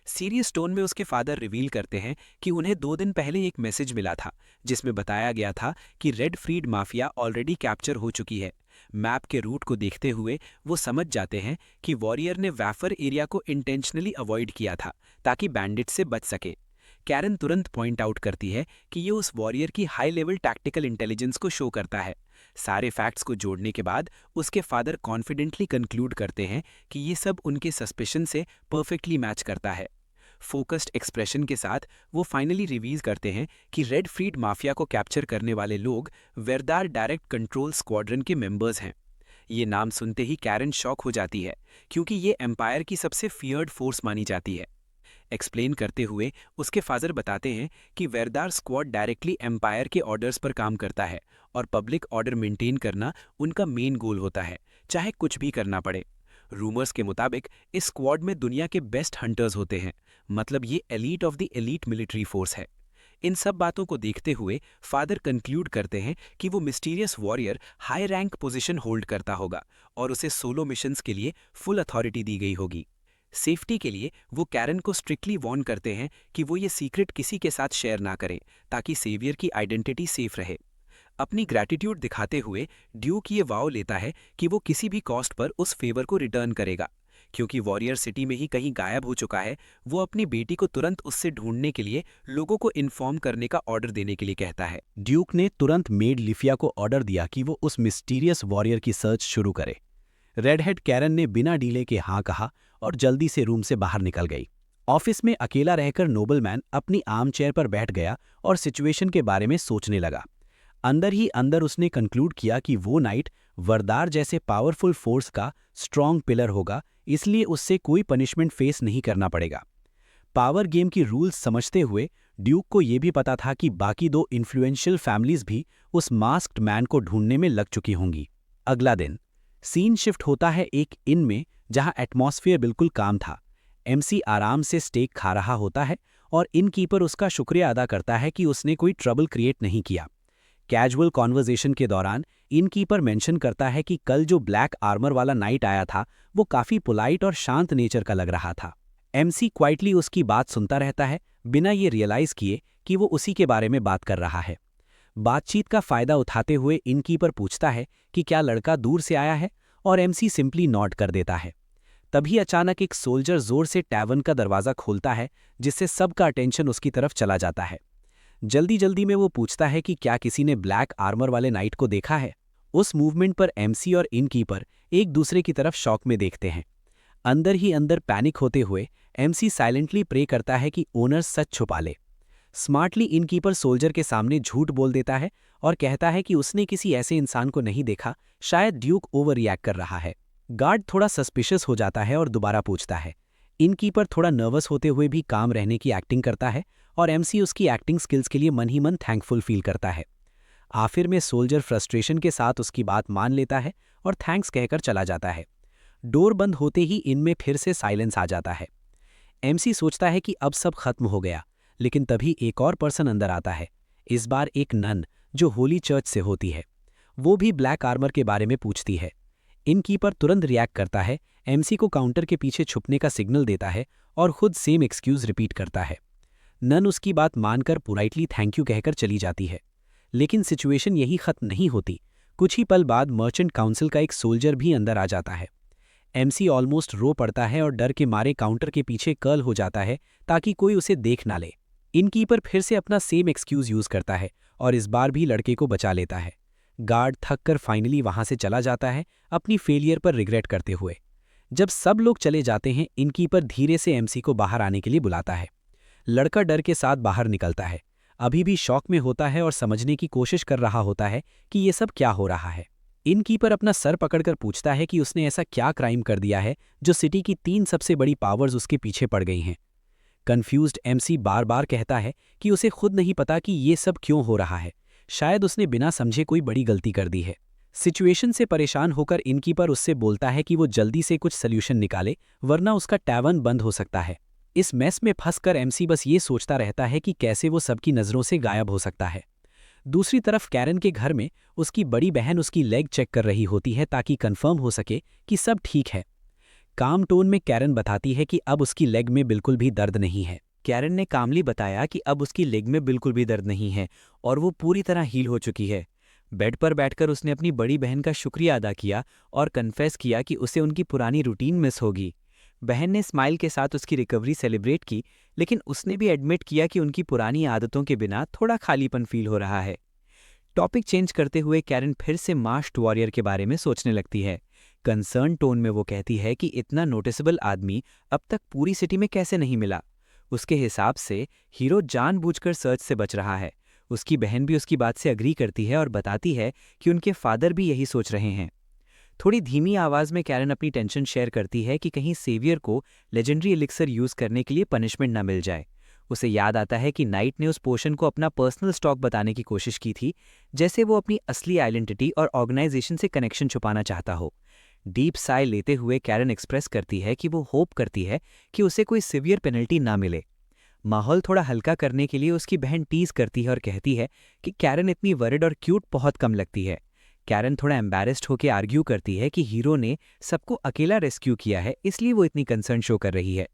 Speaker 1: सीरियस टोन में उसके फादर रिवील करते हैं कि उन्हें 2 दिन पहले एक मैसेज मिला था जिसमें बताया गया था कि red freed mafia already capture हो चुकी है। मैप के रूट को देखते हुए वो समझ जाते हैं कि वॉरियर ने वैफर एरिया को इंटेंशनली अवॉइड किया था ताकि बैंडिट से बच सके। कैरन तुरंत पॉइंट आउट करती है कि ये उस वॉरियर की हाई लेवल टैक्टिकल इंटेलिजेंस को शो करता है। सारे फैक्ट्स को जोड़ने के बाद उसके फादर कॉन्फिडेंटली कंक्लूड करते हैं कि ये सब उनके सस्पिशन से परफेक्टली मैच करता है। फोकस्ड एक्सप्रेशन के साथ वो फाइनली रिवील करते हैं कि रेड फ्रीड माफिया को कैप्चर करने वाले लोग वेरदार डायरेक्ट कंट्रोल स्क्वाड्रन के मेंबर्स हैं। ये नाम सुनते ही कैरन शॉक हो जाती है, क्योंकि ये एम्पायर की सबसे फियर्ड फोर्स मानी जाती है। एक्सप्लेन करते हुए उसके फादर बताते हैं कि वेरदार स्क्वाड डायरेक्टली एम्पायर के ऑर्डर्स पर काम करता है और पब्लिक ऑर्डर मेंटेन करना उनका मेन गोल होता है, चाहे कुछ भी करना पड़े। रूमर्स के मुताबिक इस स्क्वाड में दुनिया के बेस्ट हंटर्स होते हैं, मतलब ये elite of the elite military force है। इन सब बातों को देखते हुए फादर कंक्लूड करते हैं कि वो mysterious warrior high rank position hold करता होगा और उसे सोलो मिशंस के लिए फुल अथॉरिटी दी गई होगी। सेफ्टी के लिए वो कैरन को स्ट्रिक्टली वार्न करते हैं कि वो ये सीक्रेट किसी के साथ शेयर ना करें ताकि सेवियर की आइडेंटिटी सेफ रहे। अपनी ग्रैटिट्यूड दिखाते हुए ड्यूक ये वाव लेता है कि वो किसी भी कॉस्ट पर उस फेवर को रिटर्न करेगा। क्योंकि वॉरियर सिटी में ही कहीं गायब हो चुका है, वो अपनी बेटी को तुरंत उससे ढूंढने के लिए लोगों को इन्फॉर्म करने का ऑर्डर देने के लिए कहता है। ड्यूक ने तुरंत मेड लिफिया को ऑर्डर दिया कि वो उस मिस्टीरियस वॉरियर की सर्च शुरू करे। रेडहेड कैरन ने बिना डीले के हाँ कहा और जल्दी से रूम से बाहर निकल गई। ऑफिस में अकेला रहकर नोबलमैन अपनी आर्म चेयर पर बैठ गया और सिचुएशन के बारे में सोचने लगा। अंदर ही अंदर उसने कंक्लूड किया कि वो नाइट वरदार जैसे पावरफुल फोर्स का स्ट्रॉन्ग पिलर होगा, इसलिए उससे कोई पनिशमेंट फेस नहीं करना पड़ेगा। पावर गेम की रूल्स समझते हुए ड्यूक को यह भी पता था कि बाकी 2 इन्फ्लुएंशियल फैमिलीज भी उस मास्क्ड मैन को ढूंढने में लग चुकी होंगी। अगला दिन सीन शिफ्ट होता है एक इन में, जहां एटमॉस्फेयर बिल्कुल काम था। एमसी आराम से स्टेक खा रहा होता है और इनकीपर उसका शुक्रिया अदा करता है कि उसने कोई ट्रबल क्रिएट नहीं किया। कैजुअल कॉन्वर्जेशन के दौरान इनकीपर मेंशन करता है कि कल जो ब्लैक आर्मर वाला नाइट आया था वो काफ़ी पोलाइट और शांत नेचर का लग रहा था। एमसी क्वाइटली उसकी बात सुनता रहता है, बिना ये रियलाइज़ किए कि वो उसी के बारे में बात कर रहा है। बातचीत का फ़ायदा उठाते हुए इनकीपर पूछता है कि क्या लड़का दूर से आया है, और एमसी सिंपली नॉड कर देता है। तभी अचानक एक सोल्जर जोर से टैवर्न का दरवाज़ा खोलता है, जिससे सबका अटेंशन उसकी तरफ चला जाता है। जल्दी जल्दी में वो पूछता है कि क्या किसी ने ब्लैक आर्मर वाले नाइट को देखा है। उस मूवमेंट पर एमसी और इनकीपर एक दूसरे की तरफ शॉक में देखते हैं। अंदर ही अंदर पैनिक होते हुए एमसी साइलेंटली प्रे करता है कि ओनर सच छुपा ले। स्मार्टली इनकीपर सोल्जर के सामने झूठ बोल देता है और कहता है कि उसने किसी ऐसे इंसान को नहीं देखा, शायद ड्यूक ओवर रिएक्ट कर रहा है। गार्ड थोड़ा सस्पिशियस हो जाता है और दोबारा पूछता है। इनकीपर थोड़ा नर्वस होते हुए भी काम रहने की एक्टिंग करता है और एमसी उसकी एक्टिंग स्किल्स के लिए मन ही मन थैंकफुल फील करता है। आखिर में सोल्जर फ्रस्ट्रेशन के साथ उसकी बात मान लेता है और थैंक्स कहकर चला जाता है। डोर बंद होते ही इनमें फिर से साइलेंस आ जाता है। एमसी सोचता है कि अब सब खत्म हो गया, लेकिन तभी एक और पर्सन अंदर आता है। इस बार एक नन जो होली चर्च से होती है। वो भी ब्लैक आर्मर के बारे में पूछती है। इनकीपर तुरंत रिएक्ट करता है, एमसी को काउंटर के पीछे छुपने का सिग्नल देता है और खुद सेम एक्सक्यूज रिपीट करता है। नन उसकी बात मानकर पोलाइटली थैंक यू कहकर चली जाती है। लेकिन सिचुएशन यही खत्म नहीं होती। कुछ ही पल बाद मर्चेंट काउंसिल का एक सोल्जर भी अंदर आ जाता है। एमसी ऑलमोस्ट रो पड़ता है और डर के मारे काउंटर के पीछे कर्ल हो जाता है ताकि कोई उसे देख ना ले। इनकीपर फिर से अपना सेम एक्सक्यूज यूज करता है और इस बार भी लड़के को बचा लेता है। गार्ड थक कर फाइनली वहां से चला जाता है, अपनी फेलियर पर रिग्रेट करते हुए। जब सब लोग चले जाते हैं, इनकीपर धीरे से एमसी को बाहर आने के लिए बुलाता है। लड़का डर के साथ बाहर निकलता है, अभी भी शॉक में होता है और समझने की कोशिश कर रहा होता है कि ये सब क्या हो रहा है। इनकीपर अपना सर पकड़कर पूछता है कि उसने ऐसा क्या क्राइम कर दिया है जो सिटी की 3 सबसे बड़ी पावर्स उसके पीछे पड़ गई हैं। कन्फ्यूज्ड एमसी बार बार कहता है कि उसे खुद नहीं पता कि ये सब क्यों हो रहा है, शायद उसने बिना समझे कोई बड़ी गलती कर दी है। सिचुएशन से परेशान होकर इनकीपर उससे बोलता है कि वो जल्दी से कुछ सल्यूशन निकाले, वरना उसका टैवर्न बंद हो सकता है। इस मैस में फंसकर एमसी बस ये सोचता रहता है कि कैसे वो सबकी नज़रों से गायब हो सकता है। दूसरी तरफ कैरन के घर में उसकी बड़ी बहन उसकी लेग चेक कर रही होती है ताकि कंफर्म हो सके कि सब ठीक है। काम टोन में कैरन बताती है कि अब उसकी लेग में बिल्कुल भी दर्द नहीं है। कैरन ने कामली बताया कि अब उसकी लेग में बिल्कुल भी दर्द नहीं है और वो पूरी तरह हील हो चुकी है। बेड पर बैठकर उसने अपनी बड़ी बहन का शुक्रिया अदा किया और कन्फेस किया कि उसे उनकी पुरानी रूटीन मिस होगी। बहन ने स्माइल के साथ उसकी रिकवरी सेलिब्रेट की, लेकिन उसने भी एडमिट किया कि उनकी पुरानी आदतों के बिना थोड़ा खालीपन फील हो रहा है। टॉपिक चेंज करते हुए कैरन फिर से मास्क्ड वॉरियर के बारे में सोचने लगती है। कंसर्न टोन में वो कहती है कि इतना नोटिसेबल आदमी अब तक पूरी सिटी में कैसे नहीं मिला। उसके हिसाब से हीरो जानबूझकर सर्च से बच रहा है। उसकी बहन भी उसकी बात से अग्री करती है और बताती है कि उनके फादर भी यही सोच रहे हैं। थोड़ी धीमी आवाज़ में कैरन अपनी टेंशन शेयर करती है कि कहीं सेवियर को लेजेंडरी एलिक्सर यूज़ करने के लिए पनिशमेंट ना मिल जाए। उसे याद आता है कि नाइट ने उस पोशन को अपना पर्सनल स्टॉक बताने की कोशिश की थी, जैसे वो अपनी असली आइडेंटिटी और ऑर्गेनाइजेशन से कनेक्शन छुपाना चाहता हो। डीप साय लेते हुए कैरन एक्सप्रेस करती है कि वो होप करती है कि उसे कोई सिवियर पेनल्टी ना मिले। माहौल थोड़ा हल्का करने के लिए उसकी बहन टीज करती है और कहती है कि कैरन इतनी वरिड और क्यूट बहुत कम लगती है। कैरन थोड़ा एम्बैरेस्ड होकर आर्ग्यू करती है कि हीरो ने सबको अकेला रेस्क्यू किया है, इसलिए वो इतनी कंसर्न शो कर रही है।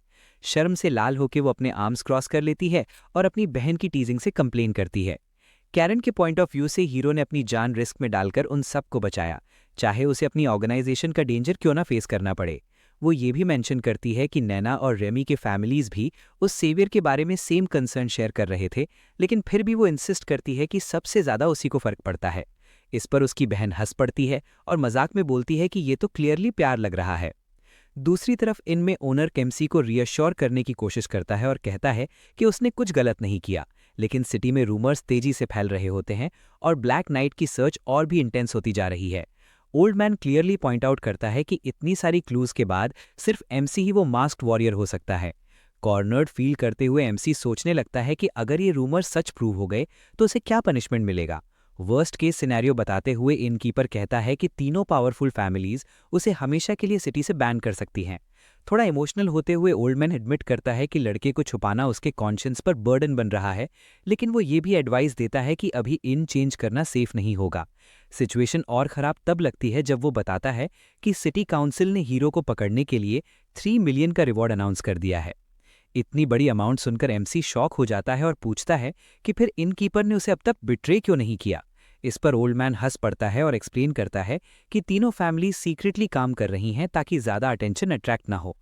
Speaker 1: शर्म से लाल होकर वो अपने आर्म्स क्रॉस कर लेती है और अपनी बहन की टीजिंग से कंप्लेन करती है। कैरन के पॉइंट ऑफ व्यू से हीरो ने अपनी जान रिस्क में डालकर उन सबको बचाया, चाहे उसे अपनी ऑर्गेनाइजेशन का डेंजर क्यों ना फेस करना पड़े। वो ये भी मेंशन करती है कि नैना और रेमी के फैमिलीज भी उस सेवियर के बारे में सेम कंसर्न शेयर कर रहे थे, लेकिन फिर भी वो इंसिस्ट करती है कि सबसे ज़्यादा उसी को फ़र्क पड़ता है। इस पर उसकी बहन हंस पड़ती है और मजाक में बोलती है कि ये तो क्लियरली प्यार लग रहा है। दूसरी तरफ इनमें ओनर केम्सी को रियश्योर करने की कोशिश करता है और कहता है कि उसने कुछ गलत नहीं किया, लेकिन सिटी में रूमर्स तेजी से फैल रहे होते हैं और ब्लैक नाइट की सर्च और भी इंटेंस होती जा रही है। Old man clearly point out करता है कि इतनी सारी क्लूज के बाद सिर्फ एमसी ही वो मास्क्ड वॉरियर हो सकता है। कॉर्नर्ड फील करते हुए एमसी सोचने लगता है कि अगर ये रूमर सच प्रूव हो गए तो उसे क्या पनिशमेंट मिलेगा। वर्स्ट केस सिनेरियो बताते हुए इनकीपर कहता है कि तीनों पावरफुल फैमिलीज उसे हमेशा के लिए सिटी से बैन कर सकती हैं। थोड़ा इमोशनल होते हुए ओल्डमैन एडमिट करता है कि लड़के को छुपाना उसके कॉन्शियंस पर बर्डन बन रहा है, लेकिन वो ये भी एडवाइस देता है कि अभी इन चेंज करना सेफ नहीं होगा। सिचुएशन और ख़राब तब लगती है जब वो बताता है कि सिटी काउंसिल ने हीरो को पकड़ने के लिए 3 मिलियन का रिवॉर्ड अनाउंस कर दिया है। इतनी बड़ी अमाउंट सुनकर एमसी शॉक हो जाता है और पूछता है कि फिर इनकीपर ने उसे अब तक बिट्रे क्यों नहीं किया। इस पर ओल्ड मैन हंस पड़ता है और एक्सप्लेन करता है कि तीनों फैमिली सीक्रेटली काम कर रही हैं ताकि ज़्यादा अटेंशन अट्रैक्ट ना हो।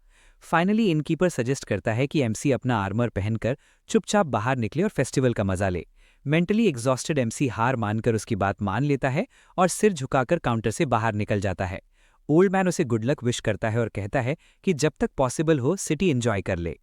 Speaker 1: फाइनली इनकीपर सजेस्ट करता है कि एमसी अपना आर्मर पहनकर चुपचाप बाहर निकले और फेस्टिवल का मजा ले। मेंटली एग्जॉस्टेड एमसी हार मानकर उसकी बात मान लेता है और सिर झुकाकर काउंटर से बाहर निकल जाता है। ओल्ड मैन उसे गुड लक विश करता है और कहता है कि जब तक पॉसिबल हो सिटी एंजॉय कर ले।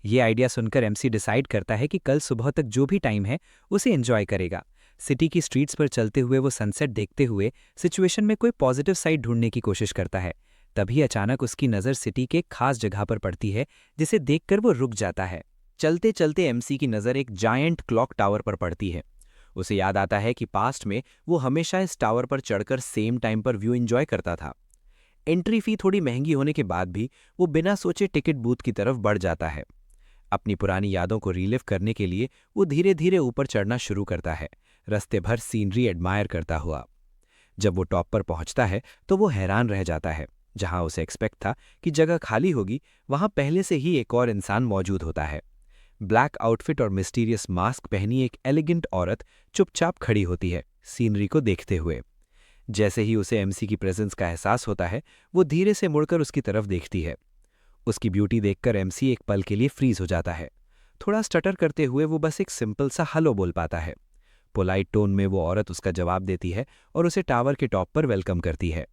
Speaker 1: ये आइडिया सुनकर एमसी डिसाइड करता है कि कल सुबह तक जो भी टाइम है उसे एंजॉय करेगा। सिटी की स्ट्रीट्स पर चलते हुए वो सनसेट देखते हुए सिचुएशन में कोई पॉजिटिव साइड ढूंढने की कोशिश करता है। तभी अचानक उसकी नज़र सिटी के खास जगह पर पड़ती है, जिसे देखकर वो रुक जाता है। चलते चलते एमसी की नज़र एक जायंट क्लॉक टावर पर पड़ती है। उसे याद आता है कि पास्ट में वो हमेशा इस टावर पर चढ़कर सेम टाइम पर व्यू एंजॉय करता था। एंट्री फी थोड़ी महंगी होने के बाद भी वो बिना सोचे टिकट बूथ की तरफ बढ़ जाता है। अपनी पुरानी यादों को रिलिव करने के लिए वो धीरे धीरे ऊपर चढ़ना शुरू करता है, रास्ते भर सीनरी एडमायर करता हुआ। जब वो टॉप पर पहुंचता है तो वो हैरान रह जाता है। जहां उसे एक्सपेक्ट था कि जगह खाली होगी, वहां पहले से ही एक और इंसान मौजूद होता है। ब्लैक आउटफिट और मिस्टीरियस मास्क पहनी एक एलिगेंट औरत चुपचाप खड़ी होती है, सीनरी को देखते हुए। जैसे ही उसे एमसी की प्रेजेंस का एहसास होता है, वो धीरे से मुड़कर उसकी तरफ देखती है। उसकी ब्यूटी देखकर एमसी एक पल के लिए फ्रीज हो जाता है। थोड़ा स्टटर करते हुए वो बस एक सिंपल सा हेलो बोल पाता है। पोलाइट टोन में वो औरत उसका जवाब देती है और उसे टावर के टॉप पर वेलकम करती है।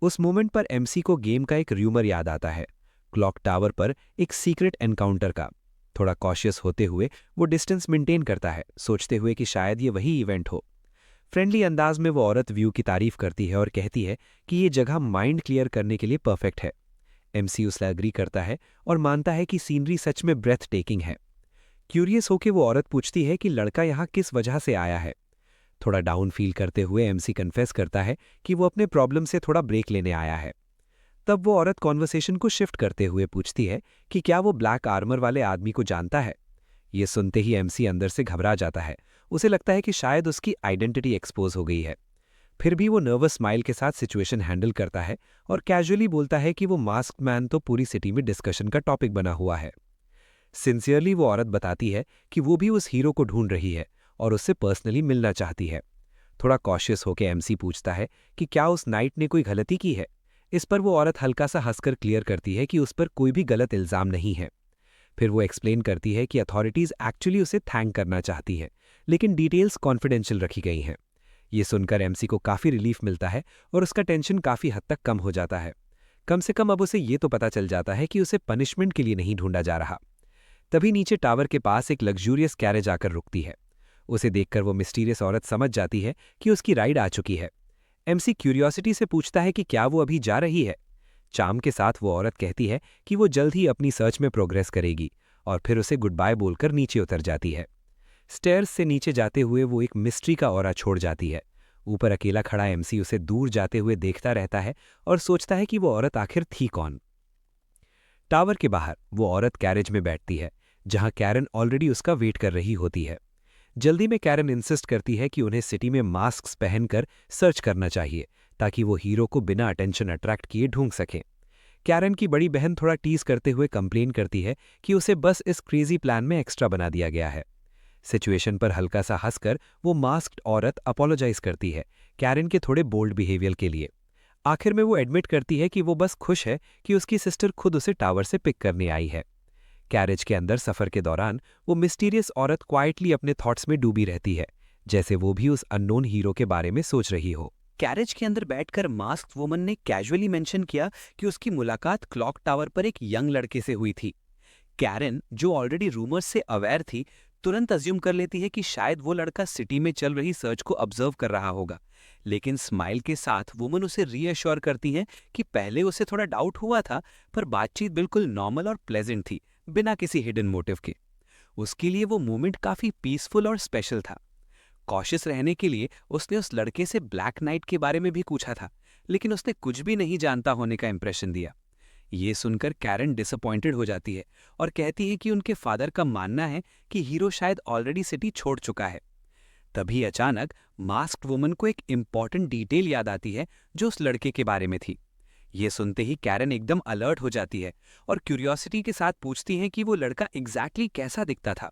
Speaker 1: उस मोमेंट पर एमसी को गेम का एक र्यूमर याद आता है, क्लॉक टावर पर एक सीक्रेट एनकाउंटर का। थोड़ा कॉशियस होते हुए वो डिस्टेंस मेंटेन करता है, सोचते हुए कि शायद ये वही इवेंट हो। फ्रेंडली अंदाज में वो औरत व्यू की तारीफ करती है और कहती है कि ये जगह माइंड क्लियर करने के लिए परफेक्ट है। एमसी उससे एग्री करता है और मानता है कि सीनरी सच में ब्रेथ टेकिंग है। क्यूरियस होकर वो औरत पूछती है कि लड़का यहाँ किस वजह से आया है। थोड़ा डाउन फील करते हुए एमसी कन्फेस करता है कि वो अपने प्रॉब्लम से थोड़ा ब्रेक लेने आया है। तब वो औरत कॉन्वर्सेशन को शिफ्ट करते हुए पूछती है कि क्या वो ब्लैक आर्मर वाले आदमी को जानता है। ये सुनते ही एमसी अंदर से घबरा जाता है। उसे लगता है कि शायद उसकी आइडेंटिटी एक्सपोज हो गई है। फिर भी वो नर्वस स्माइल के साथ सिचुएशन हैंडल करता है और कैजुअली बोलता है कि वो मास्क मैन तो पूरी सिटी में डिस्कशन का टॉपिक बना हुआ है। सिंसियरली वो औरत बताती है कि वो भी उस हीरो को ढूंढ रही है और उससे पर्सनली मिलना चाहती है। थोड़ा कॉशियस होकर एमसी पूछता है कि क्या उस नाइट ने कोई गलती की है। इस पर वो औरत हल्का सा हंसकर क्लियर करती है कि उस पर कोई भी गलत इल्जाम नहीं है। फिर वो एक्सप्लेन करती है कि अथॉरिटीज एक्चुअली उसे थैंक करना चाहती हैं, लेकिन डिटेल्स कॉन्फिडेंशियल रखी गई हैं। ये सुनकर एमसी को काफ़ी रिलीफ मिलता है और उसका टेंशन काफ़ी हद तक कम हो जाता है। कम से कम अब उसे ये तो पता चल जाता है कि उसे पनिशमेंट के लिए नहीं ढूंढा जा रहा। तभी नीचे टावर के पास एक लग्जूरियस कैरेज आकर रुकती है। उसे देखकर वो मिस्टीरियस औरत समझ जाती है कि उसकी राइड आ चुकी है। एमसी क्यूरियोसिटी से पूछता है कि क्या वो अभी जा रही है। चाम के साथ वो औरत कहती है कि वो जल्द ही अपनी सर्च में प्रोग्रेस करेगी और फिर उसे गुड बाय बोलकर नीचे उतर जाती है। स्टेयर्स से नीचे जाते हुए वो एक मिस्ट्री का ऑरा छोड़ जाती है। ऊपर अकेला खड़ा एमसी उसे दूर जाते हुए देखता रहता है और सोचता है कि वो औरत आखिर थी कौन। टावर के बाहर वो औरत कैरेज में बैठती है, जहां कैरन ऑलरेडी उसका वेट कर रही होती है। जल्दी में कैरन इंसिस्ट करती है कि उन्हें सिटी में मास्क्स पहनकर सर्च करना चाहिए, ताकि वो हीरो को बिना अटेंशन अट्रैक्ट किए ढूंढ सकें। कैरन की बड़ी बहन थोड़ा टीज करते हुए कंप्लेन करती है कि उसे बस इस क्रेजी प्लान में एक्स्ट्रा बना दिया गया है। सिचुएशन पर हल्का सा हंसकर वो मास्क्ड औरत अपोलोजाइज करती है कैरन के थोड़े बोल्ड बिहेवियर के लिए। आखिर में वो एडमिट करती है कि वो बस खुश है कि उसकी सिस्टर खुद उसे टावर से पिक करने आई है। कैरेज के अंदर सफर के दौरान वो मिस्टीरियस औरत क्वाइटली अपने थॉट्स में डूबी रहती है, जैसे वो भी उस अननोन हीरो के बारे में सोच रही हो। कैरेज के अंदर बैठकर मास्क्ड वुमन ने कैजुअली मेंशन किया कि उसकी मुलाकात क्लॉक टावर पर एक यंग लड़के से हुई थी। कैरन, जो ऑलरेडी रूमर्स से अवेयर थी, तुरंत अज्यूम कर लेती है कि शायद वो लड़का सिटी में चल रही सर्च को ऑब्जर्व कर रहा होगा। लेकिन स्माइल के साथ वुमन उसे रीअश्योर करती हैं कि पहले उसे थोड़ा डाउट हुआ था, पर बातचीत बिल्कुल नॉर्मल और प्लेजेंट थी, बिना किसी हिडन मोटिव के। उसके लिए वो मोमेंट काफी पीसफुल और स्पेशल था। कॉशियस रहने के लिए उसने उस लड़के से ब्लैक नाइट के बारे में भी पूछा था, लेकिन उसने कुछ भी नहीं जानता होने का इंप्रेशन दिया। ये सुनकर कैरन डिसअपॉइंटेड हो जाती है और कहती है कि उनके फादर का मानना है कि हीरो शायद ऑलरेडी सिटी छोड़ चुका है। तभी अचानक मास्क्ड वुमन को एक इम्पॉर्टेंट डिटेल याद आती है जो उस लड़के के बारे में थी। ये सुनते ही कैरन एकदम अलर्ट हो जाती है और क्यूरियोसिटी के साथ पूछती है कि वो लड़का एग्जैक्टली कैसा दिखता था।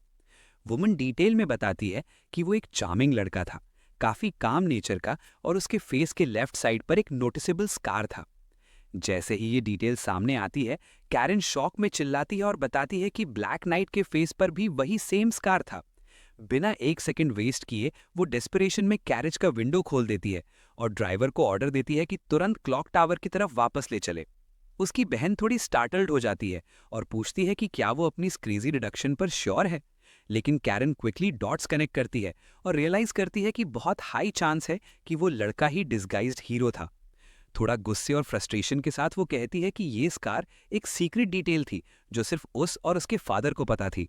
Speaker 1: वुमन डिटेल में बताती है कि वो एक चार्मिंग लड़का था, काफी काम नेचर का, और उसके फेस के लेफ्ट साइड पर एक नोटिसेबल स्कार था। जैसे ही ये डिटेल सामने आती है, कैरन शॉक में चिल्लाती है और बताती है कि ब्लैक नाइट के फेस पर भी वही सेम स्कार था। बिना एक सेकंड वेस्ट किए वो डेस्परेशन में कैरेज का विंडो खोल देती है और ड्राइवर को ऑर्डर देती है कि तुरंत क्लॉक टावर की तरफ वापस ले चले। उसकी बहन थोड़ी स्टार्टल्ड हो जाती है और पूछती है कि क्या वो अपनी क्रेजी डिडक्शन पर श्योर है, लेकिन कैरन क्विकली डॉट्स कनेक्ट करती है और रियलाइज करती है कि बहुत हाई चांस है कि वो लड़का ही डिस्गाइज्ड हीरो था। थोड़ा गुस्से और फ्रस्ट्रेशन के साथ वो कहती है कि ये स्कार एक सीक्रेट डिटेल थी जो सिर्फ उस और उसके फादर को पता थी।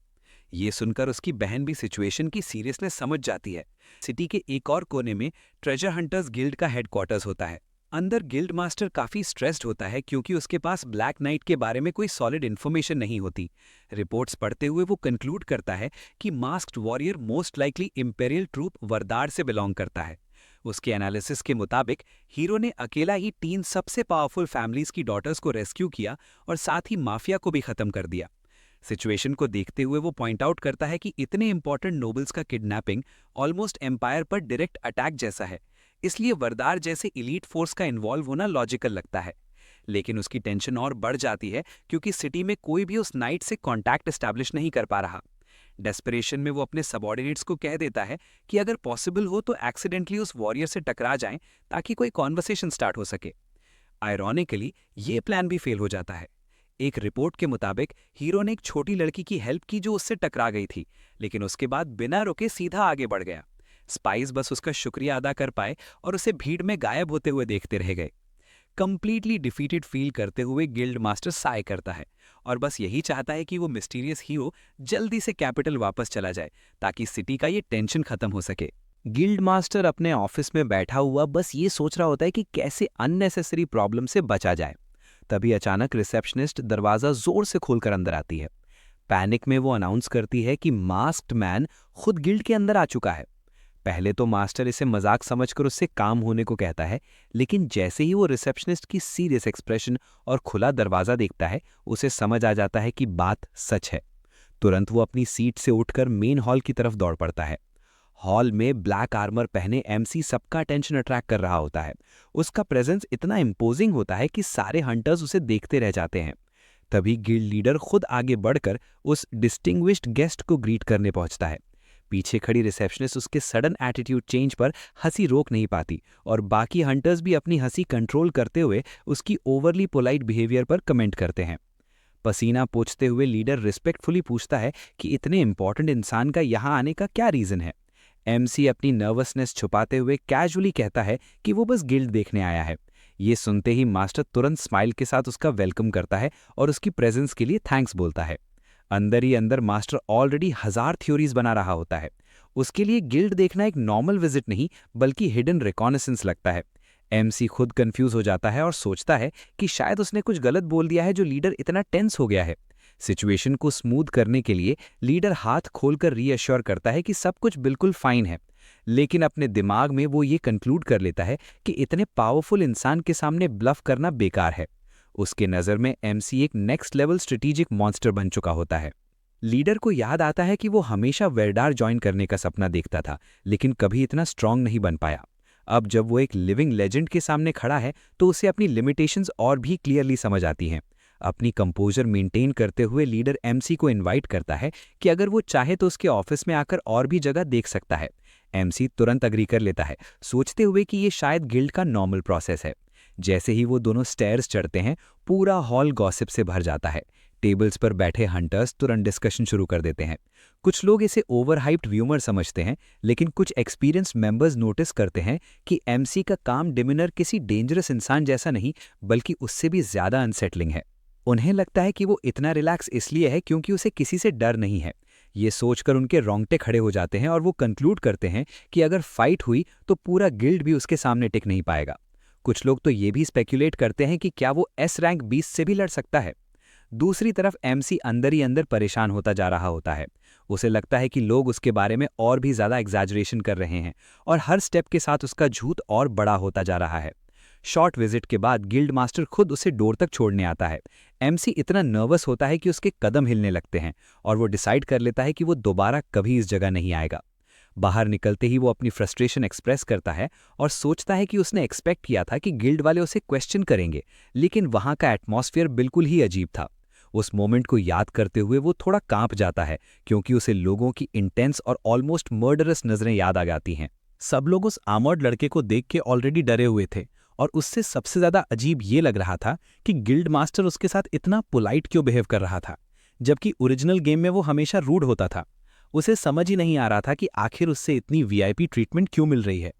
Speaker 1: ये सुनकर उसकी बहन भी सिचुएशन की सीरियसनेस समझ जाती है। सिटी के एक और कोने में ट्रेजर हंटर्स गिल्ड का हेडक्वार्टर्स होता है। अंदर गिल्ड मास्टर काफी स्ट्रेस्ड होता है क्योंकि उसके पास ब्लैक नाइट के बारे में कोई सॉलिड इन्फॉर्मेशन नहीं होती। रिपोर्ट्स पढ़ते हुए वो कंक्लूड करता है कि masked warrior most likely imperial troop Vardar से बिलोंग करता है। उसके एनालिसिस के मुताबिक हीरो ने अकेला ही 3 सबसे पावरफुल फैमिलीज की डॉटर्स को रेस्क्यू किया और साथ ही माफिया को भी खत्म कर दिया। सिचुएशन को देखते हुए वो पॉइंट आउट करता है कि इतने इंपॉर्टेंट नोबल्स का किडनैपिंग ऑलमोस्ट एम्पायर पर डायरेक्ट अटैक जैसा है, इसलिए वरदार जैसे इलीट फोर्स का इन्वॉल्व होना लॉजिकल लगता है। लेकिन उसकी टेंशन और बढ़ जाती है क्योंकि सिटी में कोई भी उस नाइट से कॉन्टैक्ट एस्टैब्लिश नहीं कर पा रहा। डेस्परेशन में वो अपने सबऑर्डिनेट्स को कह देता है कि अगर पॉसिबल हो तो एक्सीडेंटली उस वॉरियर से टकरा जाएं ताकि कोई कॉन्वर्सेशन स्टार्ट हो सके। आयरॉनिकली ये प्लान भी फेल हो जाता है। एक रिपोर्ट के मुताबिक हीरो ने एक छोटी लड़की की हेल्प की जो उससे टकरा गई थी, लेकिन उसके बाद बिना रुके सीधा आगे बढ़ गया। स्पाइस बस उसका शुक्रिया अदा कर पाए और उसे भीड़ में गायब होते हुए देखते रह गए। कंप्लीटली डिफीटेड फील करते हुए गिल्ड मास्टर साय करता है और बस यही चाहता है कि वो मिस्टीरियस हीरो जल्दी से कैपिटल वापस चला जाए ताकि सिटी का ये टेंशन खत्म हो सके। गिल्ड मास्टर अपने ऑफिस में बैठा हुआ बस ये सोच रहा होता है कि कैसे अननेसेसरी प्रॉब्लम से बचा जाए। तभी अचानक रिसेप्शनिस्ट दरवाजा जोर से खोलकर अंदर आती है। पैनिक में वो अनाउंस करती है कि मास्क्ड मैन खुद गिल्ड के अंदर आ चुका है। पहले तो मास्टर इसे मजाक समझकर उससे काम होने को कहता है, लेकिन जैसे ही वो रिसेप्शनिस्ट की सीरियस एक्सप्रेशन और खुला दरवाजा देखता है, उसे समझ आ जाता है कि बात सच है। तुरंत वो अपनी सीट से उठकर मेन हॉल की तरफ दौड़ पड़ता है। हॉल में ब्लैक आर्मर पहने एमसी सबका अटेंशन अट्रैक्ट कर रहा होता है। उसका प्रेजेंस इतना इम्पोजिंग होता है कि सारे हंटर्स उसे देखते रह जाते हैं। तभी गिल्ड लीडर खुद आगे बढ़कर उस डिस्टिंग्विश्ड गेस्ट को ग्रीट करने पहुंचता है। पीछे खड़ी रिसेप्शनिस्ट उसके सडन एटीट्यूड चेंज पर हंसी रोक नहीं पाती और बाकी हंटर्स भी अपनी हंसी कंट्रोल करते हुए उसकी ओवरली पोलाइट बिहेवियर पर कमेंट करते हैं। पसीना पोंछते हुए लीडर रिस्पेक्टफुली पूछता है कि इतने इंपॉर्टेंट इंसान का यहां आने का क्या रीजन है। एमसी अपनी नर्वसनेस छुपाते हुए कैजुअली कहता है कि वो बस गिल्ड देखने आया है। ये सुनते ही मास्टर तुरंत स्माइल के साथ उसका वेलकम करता है और उसकी प्रेजेंस के लिए थैंक्स बोलता है। अंदर ही अंदर मास्टर ऑलरेडी 1000 थ्योरीज बना रहा होता है। उसके लिए गिल्ड देखना एक नॉर्मल विजिट नहीं बल्कि हिडन रिकॉनेसेंस लगता है। एमसी खुद कंफ्यूज हो जाता है और सोचता है कि शायद उसने कुछ गलत बोल दिया है जो लीडर इतना टेंस हो गया है। सिचुएशन को स्मूथ करने के लिए लीडर हाथ खोलकर रीअश्योर करता है कि सब कुछ बिल्कुल फाइन है, लेकिन अपने दिमाग में वो ये कंक्लूड कर लेता है कि इतने पावरफुल इंसान के सामने ब्लफ करना बेकार है। उसके नज़र में एमसी एक नेक्स्ट लेवल स्ट्रेटेजिक मॉन्स्टर बन चुका होता है। लीडर को याद आता है कि वो हमेशा वेरडार ज्वाइन करने का सपना देखता था, लेकिन कभी इतना स्ट्रांग नहीं बन पाया। अब जब वो एक लिविंग लेजेंड के सामने खड़ा है तो उसे अपनी लिमिटेशंस और भी क्लियरली समझ आती हैं। अपनी कंपोजर मेंटेन करते हुए लीडर एमसी को इनवाइट करता है कि अगर वो चाहे तो उसके ऑफिस में आकर और भी जगह देख सकता है। एमसी तुरंत अग्री कर लेता है, सोचते हुए कि ये शायद गिल्ड का नॉर्मल प्रोसेस है। जैसे ही वो दोनों स्टेयर्स चढ़ते हैं, पूरा हॉल गॉसिप से भर जाता है। टेबल्स पर बैठे हंटर्स तुरंत डिस्कशन शुरू कर देते हैं। कुछ लोग इसे ओवरहाइप्ड व्यूमर समझते हैं, लेकिन कुछ एक्सपीरियंस्ड मेंबर्स नोटिस करते हैं कि एमसी का काम डिमिनर किसी डेंजरस इंसान जैसा नहीं बल्कि उससे भी ज्यादा अनसेटलिंग है। उन्हें लगता है कि वो इतना रिलैक्स इसलिए है क्योंकि उसे किसी से डर नहीं है। ये सोचकर उनके रोंगटे खड़े हो जाते हैं और वो कंक्लूड करते हैं कि अगर फाइट हुई तो पूरा गिल्ड भी उसके सामने टिक नहीं पाएगा। कुछ लोग तो ये भी स्पेक्युलेट करते हैं कि क्या वो एस रैंक बीस्ट से भी लड़ सकता है। दूसरी तरफ एमसी अंदर ही अंदर परेशान होता जा रहा होता है। उसे लगता है कि लोग उसके बारे में और भी ज्यादा एग्जैजरेशन कर रहे हैं और हर स्टेप के साथ उसका झूठ और बड़ा होता जा रहा है। शॉर्ट विजिट के बाद गिल्ड मास्टर खुद उसे डोर तक छोड़ने आता है। एमसी इतना नर्वस होता है कि उसके कदम हिलने लगते हैं और वो डिसाइड कर लेता है कि वो दोबारा कभी इस जगह नहीं आएगा। बाहर निकलते ही वो अपनी फ्रस्ट्रेशन एक्सप्रेस करता है और सोचता है कि उसने एक्सपेक्ट किया था कि गिल्ड वाले उसे क्वेश्चन करेंगे, लेकिन वहां का एटमॉस्फेयर बिल्कुल ही अजीब था। उस मोमेंट को याद करते हुए वो थोड़ा कांप जाता है, क्योंकि उसे लोगों की इंटेंस और ऑलमोस्ट मर्डरस नजरें याद आ जाती हैं।
Speaker 2: सब लोग उस आर्मर्ड लड़के को देख के ऑलरेडी डरे हुए थे और उससे सबसे ज्यादा अजीब ये लग रहा था कि गिल्ड मास्टर उसके साथ इतना पोलाइट क्यों बिहेव कर रहा था, जबकि ओरिजिनल गेम में वो हमेशा रूड होता था। उसे समझ ही नहीं आ रहा था कि आखिर उससे इतनी वीआईपी ट्रीटमेंट क्यों मिल रही है।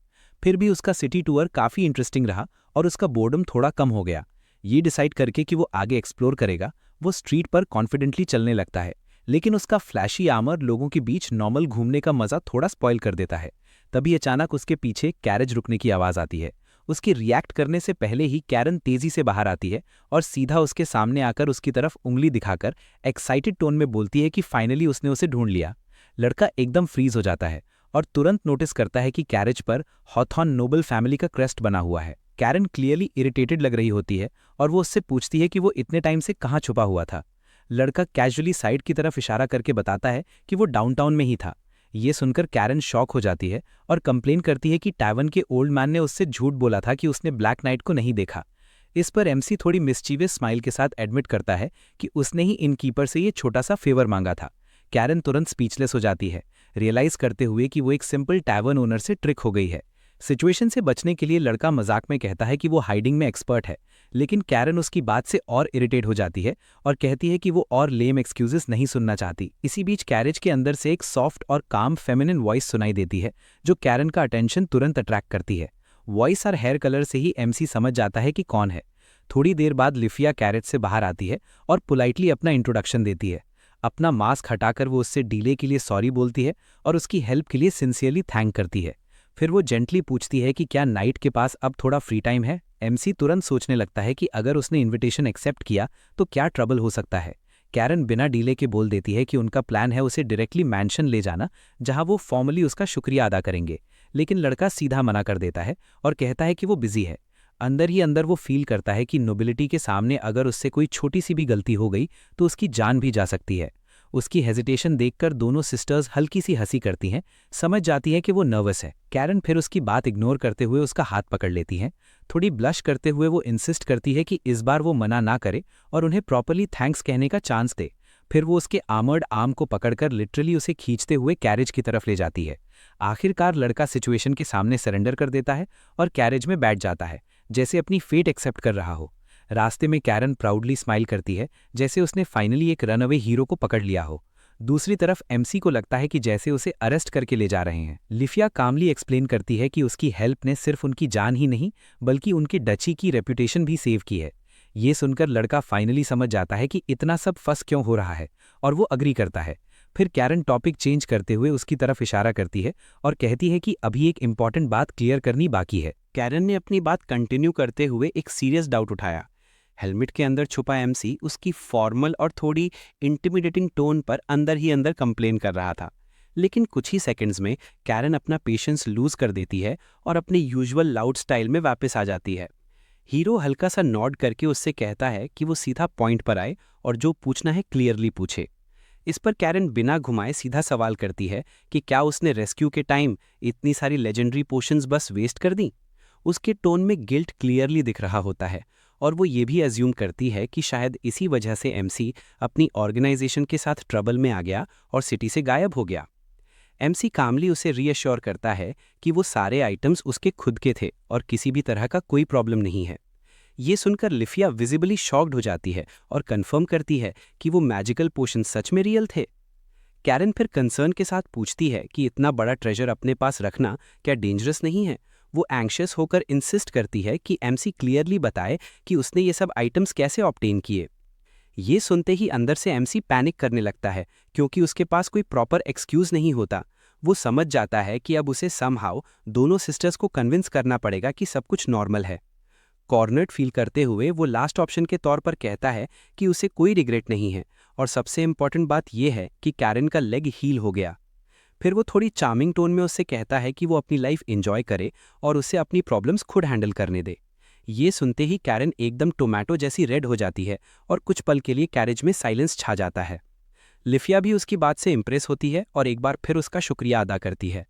Speaker 2: फिर भी उसका सिटी टूर काफी इंटरेस्टिंग रहा और उसका बोर्डम थोड़ा कम हो गया। ये डिसाइड करके कि वो आगे एक्सप्लोर करेगा, वो स्ट्रीट पर कॉन्फिडेंटली चलने लगता है, लेकिन उसका फ्लैशी आर्मर लोगों के बीच नॉर्मल घूमने का मजा थोड़ा स्पॉइल कर देता है। तभी अचानक उसके पीछे कैरेज रुकने की आवाज आती है। उसके रिएक्ट करने से पहले ही कैरन तेजी से बाहर आती है और सीधा उसके सामने आकर उसकी तरफ उंगली दिखाकर एक्साइटेड टोन में बोलती है कि फाइनली उसने उसे ढूंढ लिया। लड़का एकदम फ्रीज हो जाता है और तुरंत नोटिस करता है कि कैरेज पर हॉथॉर्न नोबल फैमिली का क्रेस्ट बना हुआ है। कैरन क्लियरली इरिटेटेड लग रही होती है और वो उससे पूछती है कि वो इतने टाइम से कहाँ छुपा हुआ था। लड़का कैजुअली साइड की तरफ इशारा करके बताता है कि वो डाउनटाउन में ही था। ये सुनकर कैरन शॉक हो जाती है और कंप्लेन करती है कि टैवन के ओल्ड मैन ने उससे झूठ बोला था कि उसने ब्लैक नाइट को नहीं देखा। इस पर एमसी थोड़ी मिस्चीवियस स्माइल के साथ एडमिट करता है कि उसने ही इनकीपर से ये छोटा सा फेवर मांगा था। कैरन तुरंत स्पीचलेस हो जाती है, रियलाइज करते हुए कि वो एक सिंपल टैवन ओनर से ट्रिक हो गई है। सिचुएशन से बचने के लिए लड़का मजाक में कहता है कि वो हाइडिंग में एक्सपर्ट है, लेकिन कैरन उसकी बात से और इरिटेट हो जाती है और कहती है कि वो और लेम एक्सक्यूजेस नहीं सुनना चाहती। इसी बीच कैरेज के अंदर से एक सॉफ्ट और काम फेमिनिन वॉइस सुनाई देती है, जो कैरन का अटेंशन तुरंत अट्रैक्ट करती है। वॉइस और हेयर कलर से ही एमसी समझ जाता है कि कौन है। थोड़ी देर बाद लिफिया कैरेज से बाहर आती है और पोलाइटली अपना इंट्रोडक्शन देती है। अपना मास्क हटाकर वो उससे डीले के लिए सॉरी बोलती है और उसकी हेल्प के लिए सिंसियरली थैंक करती है। फिर वो जेंटली पूछती है कि क्या नाइट के पास अब थोड़ा फ्री टाइम है। एमसी तुरंत सोचने लगता है कि अगर उसने इनविटेशन एक्सेप्ट किया तो क्या ट्रबल हो सकता है। कैरन बिना डीले के बोल देती है कि उनका प्लान है उसे डायरेक्टली मैंशन ले जाना, जहां वो फॉर्मली उसका शुक्रिया अदा करेंगे, लेकिन लड़का सीधा मना कर देता है और कहता है कि वो बिजी है। अंदर ही अंदर वो फील करता है कि नोबिलिटी के सामने अगर उससे कोई छोटी सी भी गलती हो गई तो उसकी जान भी जा सकती है। उसकी हेजिटेशन देखकर दोनों सिस्टर्स हल्की सी हंसी करती हैं, समझ जाती हैं कि वो नर्वस है। कैरन फिर उसकी बात इग्नोर करते हुए उसका हाथ पकड़ लेती हैं। थोड़ी ब्लश करते हुए वो इंसिस्ट करती है कि इस बार वो मना ना करे और उन्हें प्रॉपर्ली थैंक्स कहने का चांस दे। फिर वो उसके आर्मर्ड आर्म को पकड़कर लिटरली उसे खींचते हुए कैरेज की तरफ ले जाती है। आखिरकार लड़का सिचुएशन के सामने सरेंडर कर देता है और कैरेज में बैठ जाता है, जैसे अपनी फेट एक्सेप्ट कर रहा हो। रास्ते में कैरन प्राउडली स्माइल करती है, जैसे उसने फाइनली एक रनअवे हीरो को पकड़ लिया हो। दूसरी तरफ एमसी को लगता है कि जैसे उसे अरेस्ट करके ले जा रहे हैं। लिफिया कामली एक्सप्लेन करती है कि उसकी हेल्प ने सिर्फ उनकी जान ही नहीं बल्कि उनकी डची की रेपुटेशन भी सेव की है। ये सुनकर लड़का फाइनली समझ जाता है कि इतना सब फंस क्यों हो रहा है और वो अग्री करता है। फिर कैरन टॉपिक चेंज करते हुए उसकी तरफ इशारा करती है और कहती है कि अभी एक इम्पॉर्टेंट बात क्लियर करनी बाकी है। कैरन ने अपनी बात कंटिन्यू करते हुए एक सीरियस डाउट उठाया। हेलमेट के अंदर छुपा एमसी उसकी फॉर्मल और थोड़ी इंटिमिडेटिंग टोन पर अंदर ही अंदर कंप्लेन कर रहा था, लेकिन कुछ ही सेकंड्स में कैरन अपना पेशेंस लूज कर देती है और अपने यूजुअल लाउड स्टाइल में वापस आ जाती है। हीरो हल्का सा नॉड करके उससे कहता है कि वो सीधा पॉइंट पर आए और जो पूछना है क्लियरली पूछे। इस पर कैरन बिना घुमाए सीधा सवाल करती है कि क्या उसने रेस्क्यू के टाइम इतनी सारी लेजेंडरी पोशंस बस वेस्ट कर दी। उसके टोन में गिल्ट क्लियरली दिख रहा होता है और वो ये भी अज्यूम करती है कि शायद इसी वजह से एमसी अपनी ऑर्गेनाइजेशन के साथ ट्रबल में आ गया और सिटी से गायब हो गया। एमसी कामली उसे रीअश्योर करता है कि वो सारे आइटम्स उसके खुद के थे और किसी भी तरह का कोई प्रॉब्लम नहीं है। ये सुनकर लिफिया विजिबली शॉक्ड हो जाती है और कंफर्म करती है कि वो मैजिकल पोशन सच में रियल थे। कैरन फिर कंसर्न के साथ पूछती है कि इतना बड़ा ट्रेजर अपने पास रखना क्या डेंजरस नहीं है। वो एंग्शियस होकर इंसिस्ट करती है कि एमसी क्लियरली बताए कि उसने ये सब आइटम्स कैसे ऑब्टेन किए। ये सुनते ही अंदर से एमसी पैनिक करने लगता है, क्योंकि उसके पास कोई प्रॉपर एक्सक्यूज नहीं होता। वो समझ जाता है कि अब उसे समहाउ दोनों सिस्टर्स को कन्विंस करना पड़ेगा कि सब कुछ नॉर्मल है।
Speaker 1: कॉर्नर्ड फील करते हुए वो लास्ट ऑप्शन के तौर पर कहता है कि उसे कोई रिग्रेट नहीं है, और सबसे इम्पॉर्टेंट बात यह है कि कैरन का लेग हील हो गया। फिर वो थोड़ी चार्मिंग टोन में उससे कहता है कि वो अपनी लाइफ एंजॉय करे और उसे अपनी प्रॉब्लम्स खुद हैंडल करने दे। ये सुनते ही कैरन एकदम टोमेटो जैसी रेड हो जाती है और कुछ पल के लिए कैरेज में साइलेंस छा जाता है। लिफिया भी उसकी बात से इंप्रेस होती है और एक बार फिर उसका शुक्रिया अदा करती है।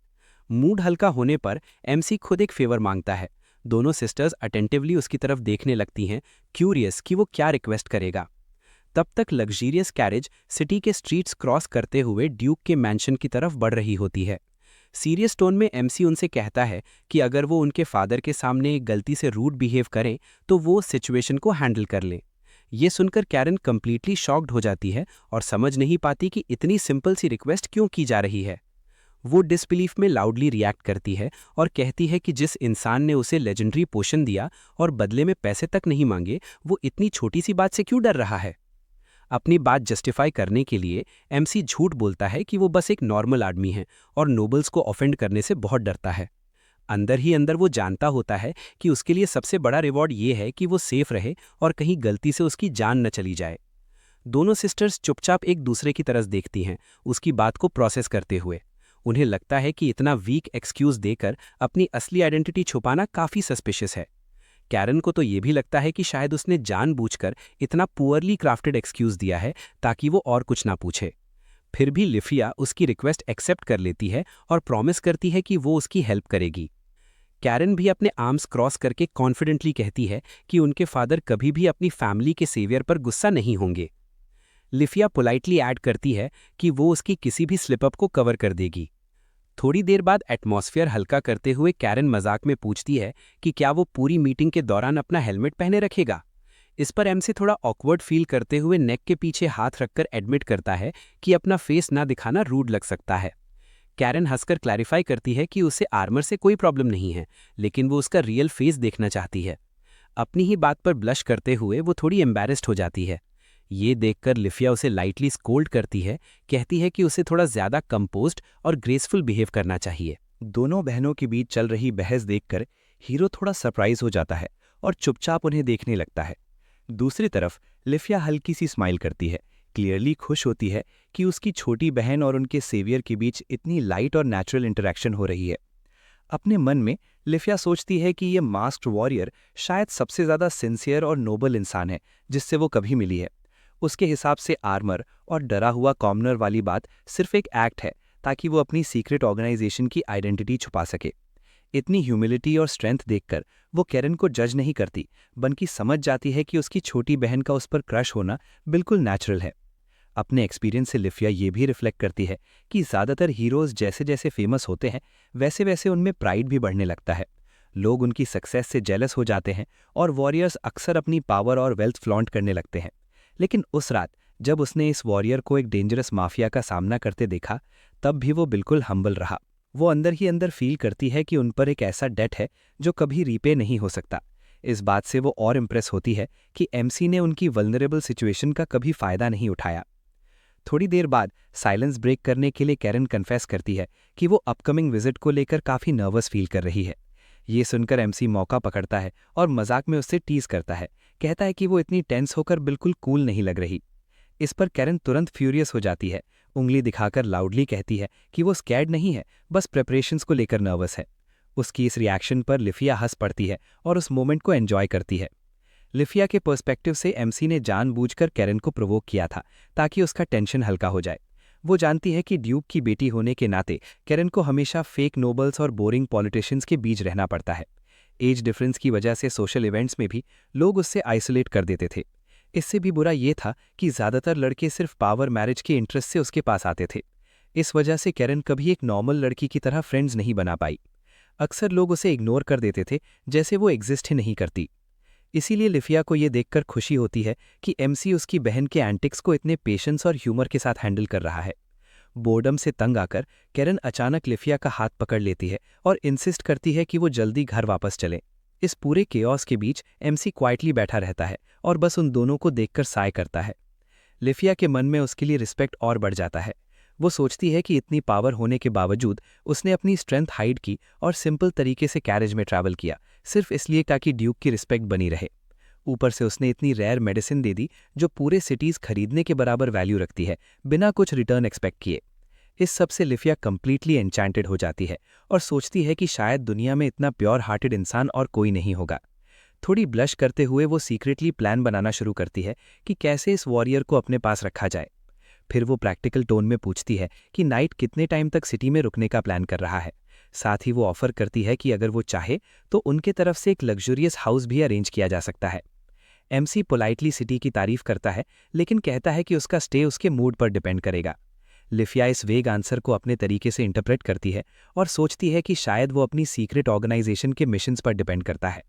Speaker 1: मूड हल्का होने पर एमसी खुद एक फेवर मांगता है। दोनों सिस्टर्स अटेंटिवली उसकी तरफ देखने लगती हैं, क्यूरियस कि वो क्या रिक्वेस्ट करेगा। तब तक लग्जीरियस कैरेज सिटी के स्ट्रीट्स क्रॉस करते हुए ड्यूक के मैंशन की तरफ बढ़ रही होती है। सीरियस टोन में एमसी उनसे कहता है कि अगर वो उनके फादर के सामने गलती से रूड बिहेव करें तो वो सिचुएशन को हैंडल कर लें। ये सुनकर कैरन कंप्लीटली शॉक्ड हो जाती है और समझ नहीं पाती कि इतनी सिंपल सी रिक्वेस्ट क्यों की जा रही है। वो डिसबिलीफ में लाउडली रिएक्ट करती है और कहती है कि जिस इंसान ने उसे लेजेंडरी पोशन दिया और बदले में पैसे तक नहीं मांगे, वो इतनी छोटी सी बात से क्यों डर रहा है। अपनी बात जस्टिफाई करने के लिए एमसी झूठ बोलता है कि वो बस एक नॉर्मल आदमी है और नोबल्स को ऑफेंड करने से बहुत डरता है। अंदर ही अंदर वो जानता होता है कि उसके लिए सबसे बड़ा रिवॉर्ड ये है कि वो सेफ रहे और कहीं गलती से उसकी जान न चली जाए। दोनों सिस्टर्स चुपचाप एक दूसरे की तरफ देखती हैं, उसकी बात को प्रोसेस करते हुए। उन्हें लगता है कि इतना वीक एक्सक्यूज देकर अपनी असली आइडेंटिटी छुपाना काफ़ी सस्पिशियस है। कैरन को तो ये भी लगता है कि शायद उसने जानबूझकर इतना पुअरली क्राफ्टेड एक्सक्यूज दिया है ताकि वो और कुछ ना पूछे। फिर भी लिफिया उसकी रिक्वेस्ट एक्सेप्ट कर लेती है और प्रॉमिस करती है कि वो उसकी हेल्प करेगी। कैरन भी अपने आर्म्स क्रॉस करके कॉन्फिडेंटली कहती है कि उनके फादर कभी भी अपनी फैमिली के सेवियर पर गुस्सा नहीं होंगे। लिफिया पोलाइटली ऐड करती है कि वो उसकी किसी भी स्लिप अप को कवर कर देगी। थोड़ी देर बाद एटमॉस्फेयर हल्का करते हुए कैरन मजाक में पूछती है कि क्या वो पूरी मीटिंग के दौरान अपना हेलमेट पहने रखेगा। इस पर एमसी थोड़ा ऑकवर्ड फील करते हुए नेक के पीछे हाथ रखकर एडमिट करता है कि अपना फेस ना दिखाना रूड लग सकता है। कैरन हंसकर क्लैरिफाई करती है कि उसे आर्मर से कोई प्रॉब्लम नहीं है, लेकिन वो उसका रियल फेस देखना चाहती है। अपनी ही बात पर ब्लश करते हुए वो थोड़ी एम्बैरेस्ड हो जाती है। ये देखकर लिफिया उसे लाइटली स्कोल्ड करती है, कहती है कि उसे थोड़ा ज्यादा कंपोज्ड और ग्रेसफुल बिहेव करना चाहिए।
Speaker 2: दोनों बहनों के बीच चल रही बहस देखकर हीरो थोड़ा सरप्राइज हो जाता है और चुपचाप उन्हें देखने लगता है। दूसरी तरफ लिफिया हल्की सी स्माइल करती है, क्लियरली खुश होती है कि उसकी छोटी बहन और उनके सेवियर के बीच इतनी लाइट और नेचुरल इंटरेक्शन हो रही है। अपने मन में लिफिया सोचती है कि ये मास्क्ड वॉरियर शायद सबसे ज़्यादा सिंसियर और नोबल इंसान है जिससे वो कभी मिली है। उसके हिसाब से आर्मर और डरा हुआ कॉमनर वाली बात सिर्फ एक एक्ट है ताकि वो अपनी सीक्रेट ऑर्गेनाइजेशन की आइडेंटिटी छुपा सके। इतनी ह्यूमिलिटी और स्ट्रेंथ देखकर वो कैरन को जज नहीं करती, बल्कि समझ जाती है कि उसकी छोटी बहन का उस पर क्रश होना बिल्कुल नेचुरल है। अपने एक्सपीरियंस से लिफिया ये भी रिफ्लेक्ट करती है कि ज़्यादातर हीरोज़ जैसे जैसे फेमस होते हैं वैसे वैसे उनमें प्राइड भी बढ़ने लगता है। लोग उनकी सक्सेस से जेलस हो जाते हैं और वॉरियर्स अक्सर अपनी पावर और वेल्थ फ्लॉन्ट करने लगते हैं। लेकिन उस रात जब उसने इस वॉरियर को एक डेंजरस माफिया का सामना करते देखा, तब भी वो बिल्कुल हम्बल रहा। वो अंदर ही अंदर फील करती है कि उन पर एक ऐसा डेट है जो कभी रीपे नहीं हो सकता। इस बात से वो और इम्प्रेस होती है कि एमसी ने उनकी वल्नरेबल सिचुएशन का कभी फ़ायदा नहीं उठाया। थोड़ी देर बाद साइलेंस ब्रेक करने के लिए कैरन कन्फेस करती है कि वो अपकमिंग विजिट को लेकर काफ़ी नर्वस फील कर रही है। ये सुनकर एमसी मौका पकड़ता है और मजाक में उससे टीज करता है, कहता है कि वो इतनी टेंस होकर बिल्कुल कूल नहीं लग रही। इस पर कैरन तुरंत फ्यूरियस हो जाती है, उंगली दिखाकर लाउडली कहती है कि वो स्कैर्ड नहीं है, बस प्रेपरेशंस को लेकर नर्वस है। उसकी इस रिएक्शन पर लिफिया हंस पड़ती है और उस मोमेंट को एंजॉय करती है। लिफिया के पर्सपेक्टिव से एमसी ने जानबूझकर कैरन को प्रोवोक किया था ताकि उसका टेंशन हल्का हो जाए। वो जानती है कि ड्यूक की बेटी होने के नाते कैरन को हमेशा फेक नोबल्स और बोरिंग पॉलिटिशियंस के बीच रहना पड़ता है। एज डिफरेंस की वजह से सोशल इवेंट्स में भी लोग उससे आइसोलेट कर देते थे। इससे भी बुरा ये था कि ज़्यादातर लड़के सिर्फ पावर मैरिज के इंटरेस्ट से उसके पास आते थे। इस वजह से कैरन कभी एक नॉर्मल लड़की की तरह फ्रेंड्स नहीं बना पाई। अक्सर लोग उसे इग्नोर कर देते थे, जैसे वो एग्जिस्ट ही नहीं करती। इसीलिए लिफिया को ये देखकर खुशी होती है कि एमसी उसकी बहन के एंटिक्स को इतने पेशेंस और ह्यूमर के साथ हैंडल कर रहा है। बोर्डम से तंग आकर कैरन अचानक लिफिया का हाथ पकड़ लेती है और इंसिस्ट करती है कि वो जल्दी घर वापस चले। इस पूरे केओस के बीच एमसी क्वाइटली बैठा रहता है और बस उन दोनों को देखकर साय करता है। लिफिया के मन में उसके लिए रिस्पेक्ट और बढ़ जाता है। वो सोचती है कि इतनी पावर होने के बावजूद उसने अपनी स्ट्रेंथ हाइड की और सिंपल तरीके से कैरेज में ट्रैवल किया, सिर्फ इसलिए ताकि ड्यूक की रिस्पेक्ट बनी रहे। ऊपर से उसने इतनी रेयर मेडिसिन दे दी जो पूरे सिटीज खरीदने के बराबर वैल्यू रखती है, बिना कुछ रिटर्न एक्सपेक्ट किए। इस सब से लिफिया कंप्लीटली एन्चेंटेड हो जाती है और सोचती है कि शायद दुनिया में इतना प्योर हार्टेड इंसान और कोई नहीं होगा। थोड़ी ब्लश करते हुए वो सीक्रेटली प्लान बनाना शुरू करती है कि कैसे इस वॉरियर को अपने पास रखा जाए। फिर वो प्रैक्टिकल टोन में पूछती है कि नाइट कितने टाइम तक सिटी में रुकने का प्लान कर रहा है। साथ ही वो ऑफर करती है कि अगर वो चाहे तो उनके तरफ से एक लग्जरियस हाउस भी अरेंज किया जा सकता है। एमसी पोलाइटली सिटी की तारीफ करता है, लेकिन कहता है कि उसका स्टे उसके मूड पर डिपेंड करेगा। लिफिया इस वेग आंसर को अपने तरीके से इंटरप्रेट करती है और सोचती है कि शायद वो अपनी सीक्रेट ऑर्गेनाइजेशन के मिशंस पर डिपेंड करता है।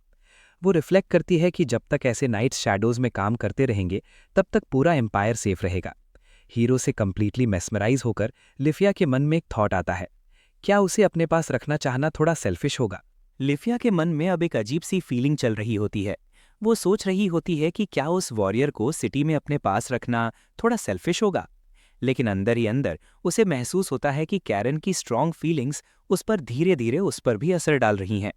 Speaker 2: वो रिफ्लेक्ट करती है कि जब तक ऐसे नाइट्स शैडोज में काम करते रहेंगे तब तक पूरा एम्पायर सेफ रहेगा। हीरो से कंप्लीटली मेस्मराइज होकर लिफिया के मन में एक थॉट आता है, क्या उसे अपने पास रखना चाहना थोड़ा सेल्फिश होगा?
Speaker 1: लिफिया के मन में अब एक अजीब सी फीलिंग चल रही होती है। वो सोच रही होती है कि क्या उस वॉरियर को सिटी में अपने पास रखना थोड़ा सेल्फिश होगा, लेकिन अंदर ही अंदर उसे महसूस होता है कि कैरन की स्ट्रॉन्ग फीलिंग्स उस पर धीरे धीरे उस पर भी असर डाल रही हैं।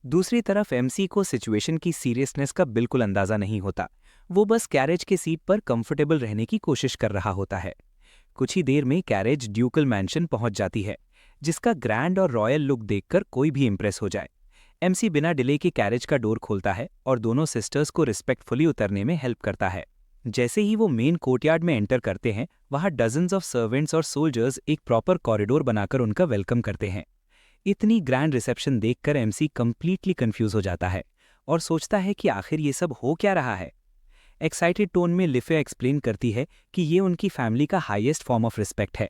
Speaker 1: दूसरी तरफ एमसी को सिचुएशन की सीरियसनेस का बिल्कुल अंदाजा नहीं होता। वो बस कैरेज के सीट पर कंफर्टेबल रहने की कोशिश कर रहा होता है। कुछ ही देर में कैरेज ड्यूकल मैंशन पहुंच जाती है, जिसका ग्रैंड और रॉयल लुक देखकर कोई भी इंप्रेस हो जाए। एमसी बिना डिले के कैरेज का डोर खोलता है और दोनों सिस्टर्स को रिस्पेक्टफुली उतरने में हेल्प करता है। जैसे ही वो मेन कोर्टयार्ड में एंटर करते हैं, वहां डजन्स ऑफ सर्वेंट्स और सोल्जर्स एक प्रॉपर कॉरिडोर बनाकर उनका वेलकम करते हैं। इतनी ग्रैंड रिसेप्शन देखकर एमसी कंप्लीटली कंफ्यूज हो जाता है और सोचता है कि आखिर ये सब हो क्या रहा है। एक्साइटेड टोन में लिफिया एक्सप्लेन करती है कि ये उनकी फैमिली का हाईएस्ट फॉर्म ऑफ रिस्पेक्ट है।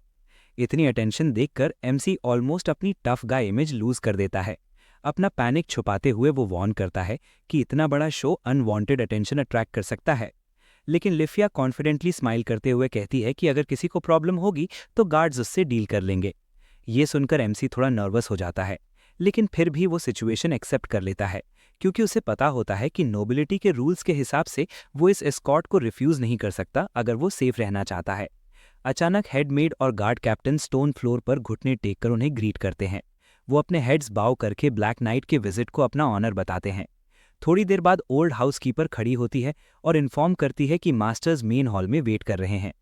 Speaker 1: इतनी अटेंशन देखकर एमसी ऑलमोस्ट अपनी टफ गाय इमेज लूज कर देता है। अपना पैनिक छुपाते हुए वो वार्न करता है कि इतना बड़ा शो अनवांटेड अटेंशन अट्रैक्ट कर सकता है। लेकिन लिफिया कॉन्फिडेंटली स्माइल करते हुए कहती है कि अगर किसी को प्रॉब्लम होगी तो गार्ड्स उससे डील कर लेंगे। ये सुनकर एमसी थोड़ा नर्वस हो जाता है, लेकिन फिर भी वो सिचुएशन एक्सेप्ट कर लेता है, क्योंकि उसे पता होता है कि नोबिलिटी के रूल्स के हिसाब से वो इस एस्कॉर्ट को रिफ्यूज नहीं कर सकता अगर वो सेफ रहना चाहता है। अचानक हेडमेड और गार्ड कैप्टन स्टोन फ्लोर पर घुटने टेक कर उन्हें ग्रीट करते हैं। वो अपने हेड्स बाव करके ब्लैक नाइट के विजिट को अपना ऑनर बताते हैं। थोड़ी देर बाद ओल्ड हाउसकीपर खड़ी होती है और इन्फॉर्म करती है कि मास्टर्स मेन हॉल में वेट कर रहे हैं।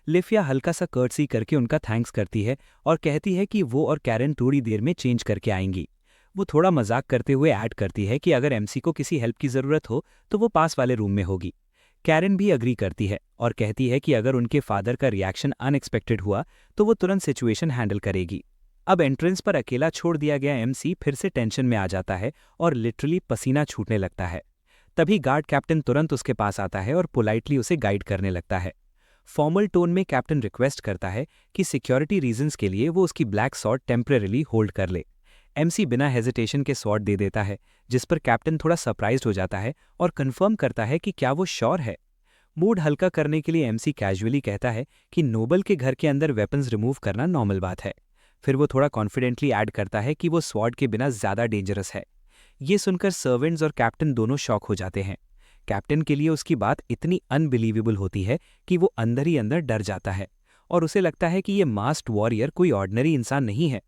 Speaker 1: लिफिया हल्का सा कर्टसी करके उनका थैंक्स करती है और कहती है कि वो और कैरन थोड़ी देर में चेंज करके आएंगी। वो थोड़ा मजाक करते हुए ऐड करती है कि अगर एमसी को किसी हेल्प की ज़रूरत हो तो वो पास वाले रूम में होगी। कैरन भी अग्री करती है और कहती है कि अगर उनके फादर का रिएक्शन अनएक्सपेक्टेड हुआ तो वो तुरंत सिचुएशन हैंडल करेगी। अब एंट्रेंस पर अकेला छोड़ दिया गया एमसी फिर से टेंशन में आ जाता है और लिटरली पसीना छूटने लगता है। तभी गार्ड कैप्टन तुरंत उसके पास आता है और पोलाइटली उसे गाइड करने लगता है। फॉर्मल टोन में कैप्टन रिक्वेस्ट करता है कि सिक्योरिटी रीजंस के लिए वो उसकी ब्लैक सॉर्ड टेम्परेरीली होल्ड कर ले। एमसी बिना हेजिटेशन के सॉर्ड दे देता है, जिस पर कैप्टन थोड़ा सरप्राइज्ड हो जाता है और कंफर्म करता है कि क्या वो श्योर है। मूड हल्का करने के लिए एमसी कैजुअली कहता है कि नोबल के घर के अंदर वेपन्स रिमूव करना नॉर्मल बात है। फिर वो थोड़ा कॉन्फिडेंटली ऐड करता है कि वो स्वॉर्ड के बिना ज़्यादा डेंजरस है। ये सुनकर सर्वेंट्स और कैप्टन दोनों शॉक हो जाते हैं। कैप्टन के लिए उसकी बात इतनी अनबिलीवेबल होती है कि वो अंदर ही अंदर डर जाता है और उसे लगता है कि ये मास्क्ड वॉरियर कोई ऑर्डिनरी इंसान नहीं है।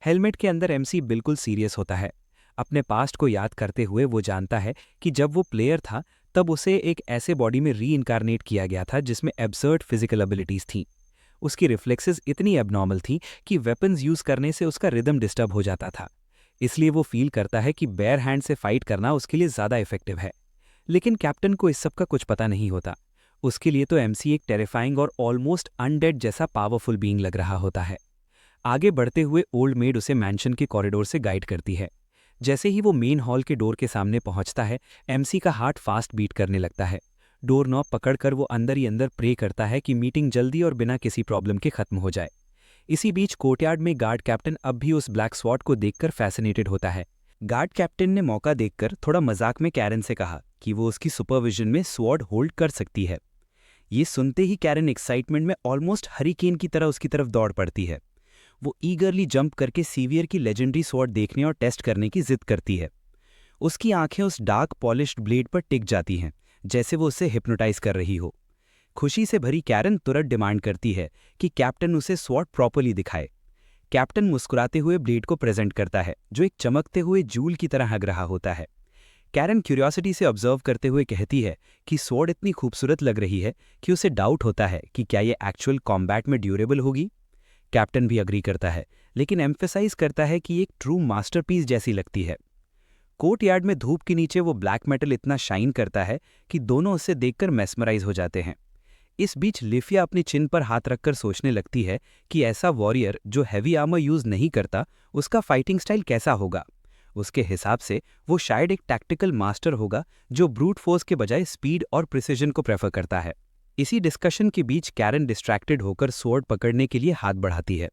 Speaker 1: हेलमेट के अंदर एमसी बिल्कुल सीरियस होता है। अपने पास्ट को याद करते हुए वो जानता है कि जब वो प्लेयर था तब उसे एक ऐसे बॉडी में री इनकारनेट किया गया था जिसमें एब्सर्ड फिजिकल एबिलिटीज थीं। उसकी रिफ्लेक्सेस इतनी एबनॉर्मल थी कि वेपन्स यूज करने से उसका रिदम डिस्टर्ब हो जाता था। इसलिए वो फील करता है कि बेयर हैंड से फाइट करना उसके लिए ज़्यादा इफेक्टिव है। लेकिन कैप्टन को इस सब का कुछ पता नहीं होता। उसके लिए तो एमसी एक टेरिफाइंग और ऑलमोस्ट अनडेड जैसा पावरफुल बीइंग लग रहा होता है। आगे बढ़ते हुए ओल्ड मेड उसे मैंशन के कॉरिडोर से गाइड करती है। जैसे ही वो मेन हॉल के डोर के सामने पहुंचता है, एमसी का हार्ट फास्ट बीट करने लगता है। डोर नॉब पकड़कर वो अंदर ही अंदर प्रे करता है कि मीटिंग जल्दी और बिना किसी प्रॉब्लम के खत्म हो जाए। इसी बीच कोर्टयार्ड में गार्ड कैप्टन अब भी उस ब्लैक स्वॉर्ड को देखकर फैसिनेटेड होता है। गार्ड कैप्टन ने मौका देखकर थोड़ा मजाक में कैरन से कहा कि वो उसकी सुपरविजन में स्वॉर्ड होल्ड कर सकती है। ये सुनते ही कैरन एक्साइटमेंट में ऑलमोस्ट हरिकेन की तरह उसकी तरफ दौड़ पड़ती है। वो ईगरली जंप करके सीवियर की लेजेंडरी स्वॉर्ड देखने और टेस्ट करने की जिद करती है। उसकी आंखें उस डार्क पॉलिश्ड ब्लेड पर टिक जाती हैं, जैसे वो उसे हिप्नोटाइज कर रही हो। खुशी से भरी कैरन तुरंत डिमांड करती है कि कैप्टन उसे स्वॉर्ड प्रॉपर्ली दिखाए। कैप्टन मुस्कुराते हुए ब्लेड को प्रेजेंट करता है, जो एक चमकते हुए जूल की तरह लग रहा होता है। कैरन क्यूरियोसिटी से ऑब्जर्व करते हुए कहती है कि स्वॉर्ड इतनी खूबसूरत लग रही है कि उसे डाउट होता है कि क्या ये एक्चुअल कॉम्बैट में ड्यूरेबल होगी। कैप्टन भी अग्री करता है, लेकिन एम्फेसाइज करता है कि एक ट्रू मास्टरपीस जैसी लगती है। कोर्ट यार्ड में धूप के नीचे वो ब्लैक मेटल इतना शाइन करता है कि दोनों उसे देखकर मेस्मराइज हो जाते हैं। इस बीच लिफिया अपनी चिन पर हाथ रखकर सोचने लगती है कि ऐसा वॉरियर जो हैवी आर्मर यूज नहीं करता, उसका फाइटिंग स्टाइल कैसा होगा। उसके हिसाब से वो शायद एक टैक्टिकल मास्टर होगा जो ब्रूट फोर्स के बजाय स्पीड और प्रिसिजन को प्रेफर करता है। इसी डिस्कशन के बीच कैरन डिस्ट्रैक्टेड होकर स्वॉर्ड पकड़ने के लिए हाथ बढ़ाती है,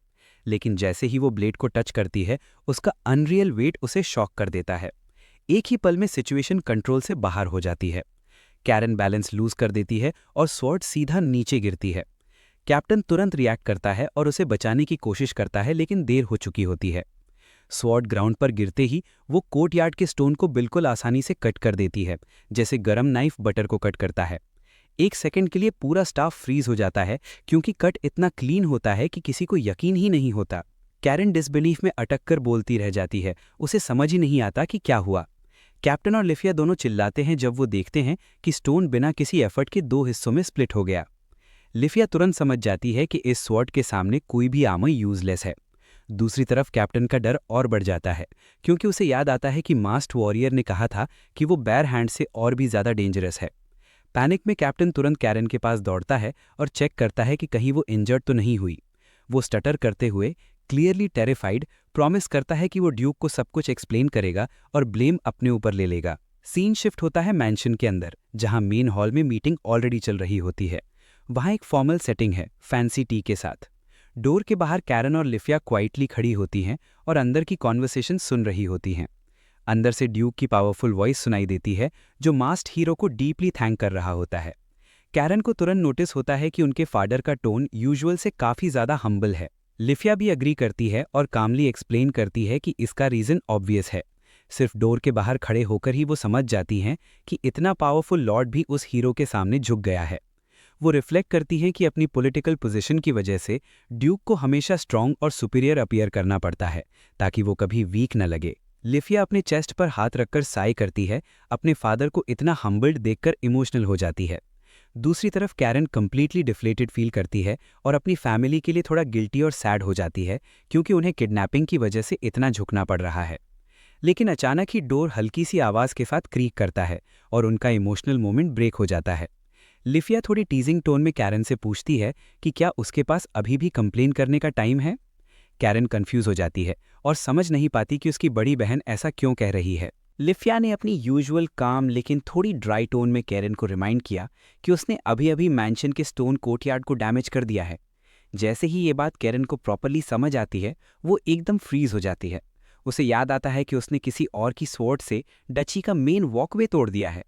Speaker 1: लेकिन जैसे ही वो ब्लेड को टच करती है, उसका अनरियल वेट उसे शॉक कर देता है। एक ही पल में सिचुएशन कंट्रोल से बाहर हो जाती है। कैरन बैलेंस लूज कर देती है और स्वॉर्ड सीधा नीचे गिरती है। कैप्टन तुरंत रिएक्ट करता है और उसे बचाने की कोशिश करता है, लेकिन देर हो चुकी होती है। स्वॉर्ड ग्राउंड पर गिरते ही वो कोर्ट यार्ड के स्टोन को बिल्कुल आसानी से कट कर देती है, जैसे गरम नाइफ बटर को कट करता है। एक सेकंड के लिए पूरा स्टाफ फ्रीज हो जाता है, क्योंकि कट इतना क्लीन होता है कि किसी को यकीन ही नहीं होता। कैरन डिसबिलीफ में अटक कर बोलती रह जाती है, उसे समझ ही नहीं आता कि क्या हुआ। कैप्टन और लिफिया दोनों चिल्लाते हैं जब वो देखते हैं कि स्टोन बिना किसी एफर्ट के 2 हिस्सों में स्प्लिट हो गया। लिफिया तुरंत समझ जाती है कि इस स्वॉर्ड के सामने कोई भी आर्मर यूजलेस है। दूसरी तरफ कैप्टन का डर और बढ़ जाता है, क्योंकि उसे याद आता है कि मास्टर वॉरियर ने कहा था कि वो बेयर हैंड से और भी ज्यादा डेंजरस है। पैनिक में कैप्टन तुरंत कैरन के पास दौड़ता है और चेक करता है कि कहीं वो इंजर्ड तो नहीं हुई। वो स्टटर करते हुए, क्लियरली टेरिफाइड, प्रॉमिस करता है कि वो ड्यूक को सब कुछ एक्सप्लेन करेगा और ब्लेम अपने ऊपर ले लेगा। सीन शिफ्ट होता है मैंशन के अंदर, जहां मेन हॉल में मीटिंग ऑलरेडी चल रही होती है। वहां एक फॉर्मल सेटिंग है, फैंसी टी के साथ। डोर के बाहर कैरन और लिफिया क्वाइटली खड़ी होती हैं और अंदर की कॉन्वर्सेशन सुन रही होती हैं। अंदर से ड्यूक की पावरफुल वॉइस सुनाई देती है, जो मास्ड हीरो को डीपली थैंक कर रहा होता है। कैरन को तुरंत नोटिस होता है कि उनके फादर का टोन यूजुअल से काफी ज्यादा हम्बल है। लिफिया भी अग्री करती है और कामली एक्सप्लेन करती है कि इसका रीजन ऑब्वियस है। सिर्फ डोर के बाहर खड़े होकर ही वो समझ जाती हैं कि इतना पावरफुल लॉर्ड भी उस हीरो के सामने झुक गया है। वो रिफ्लेक्ट करती है कि अपनी पॉलिटिकल पोजीशन की वजह से ड्यूक को हमेशा स्ट्रांग और सुपीरियर अपीयर करना पड़ता है, ताकि वो कभी वीक न लगे। लिफिया अपने चेस्ट पर हाथ रखकर साई करती है, अपने फादर को इतना हम्बल्ड देखकर इमोशनल हो जाती है। दूसरी तरफ कैरन कंप्लीटली डिफ्लेटेड फील करती है और अपनी फैमिली के लिए थोड़ा गिल्टी और सैड हो जाती है, क्योंकि उन्हें किडनैपिंग की वजह से इतना झुकना पड़ रहा है। लेकिन अचानक ही डोर हल्की सी आवाज़ के साथ क्रीक करता है और उनका इमोशनल मोमेंट ब्रेक हो जाता है। लिफिया थोड़ी टीजिंग टोन में कैरन से पूछती है कि क्या उसके पास अभी भी कंप्लेन करने का टाइम है। कैरन कंफ्यूज हो जाती है और समझ नहीं पाती कि उसकी बड़ी बहन ऐसा क्यों कह रही है। लिफिया ने अपनी यूजुअल काम लेकिन थोड़ी ड्राई टोन में कैरन को रिमाइंड किया कि उसने अभी अभी मैंशन के स्टोन कोर्टयार्ड को डैमेज कर दिया है। जैसे ही ये बात कैरन को प्रॉपरली समझ आती है, वो एकदम फ्रीज हो जाती है। उसे याद आता है कि उसने किसी और की स्वॉर्ड से डची का मेन वॉकवे तोड़ दिया है।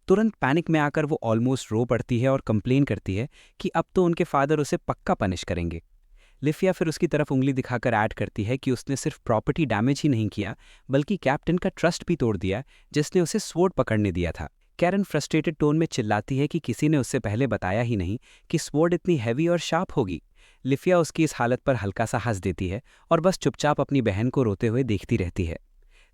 Speaker 1: तुरंत पैनिक में आकर वो ऑलमोस्ट रो पड़ती है और कंप्लेन करती है कि अब तो उनके फादर उसे पक्का पनिश करेंगे। लिफिया फिर उसकी तरफ उंगली दिखाकर ऐड करती है कि उसने सिर्फ प्रॉपर्टी डैमेज ही नहीं किया, बल्कि कैप्टन का ट्रस्ट भी तोड़ दिया, जिसने उसे स्वॉर्ड पकड़ने दिया था। कैरन फ्रस्ट्रेटेड टोन में चिल्लाती है कि किसी ने उससे पहले बताया ही नहीं कि स्वॉर्ड इतनी हैवी और शार्प होगी। लिफिया उसकी इस हालत पर हल्का सा हंस देती है और बस चुपचाप अपनी बहन को रोते हुए देखती रहती है।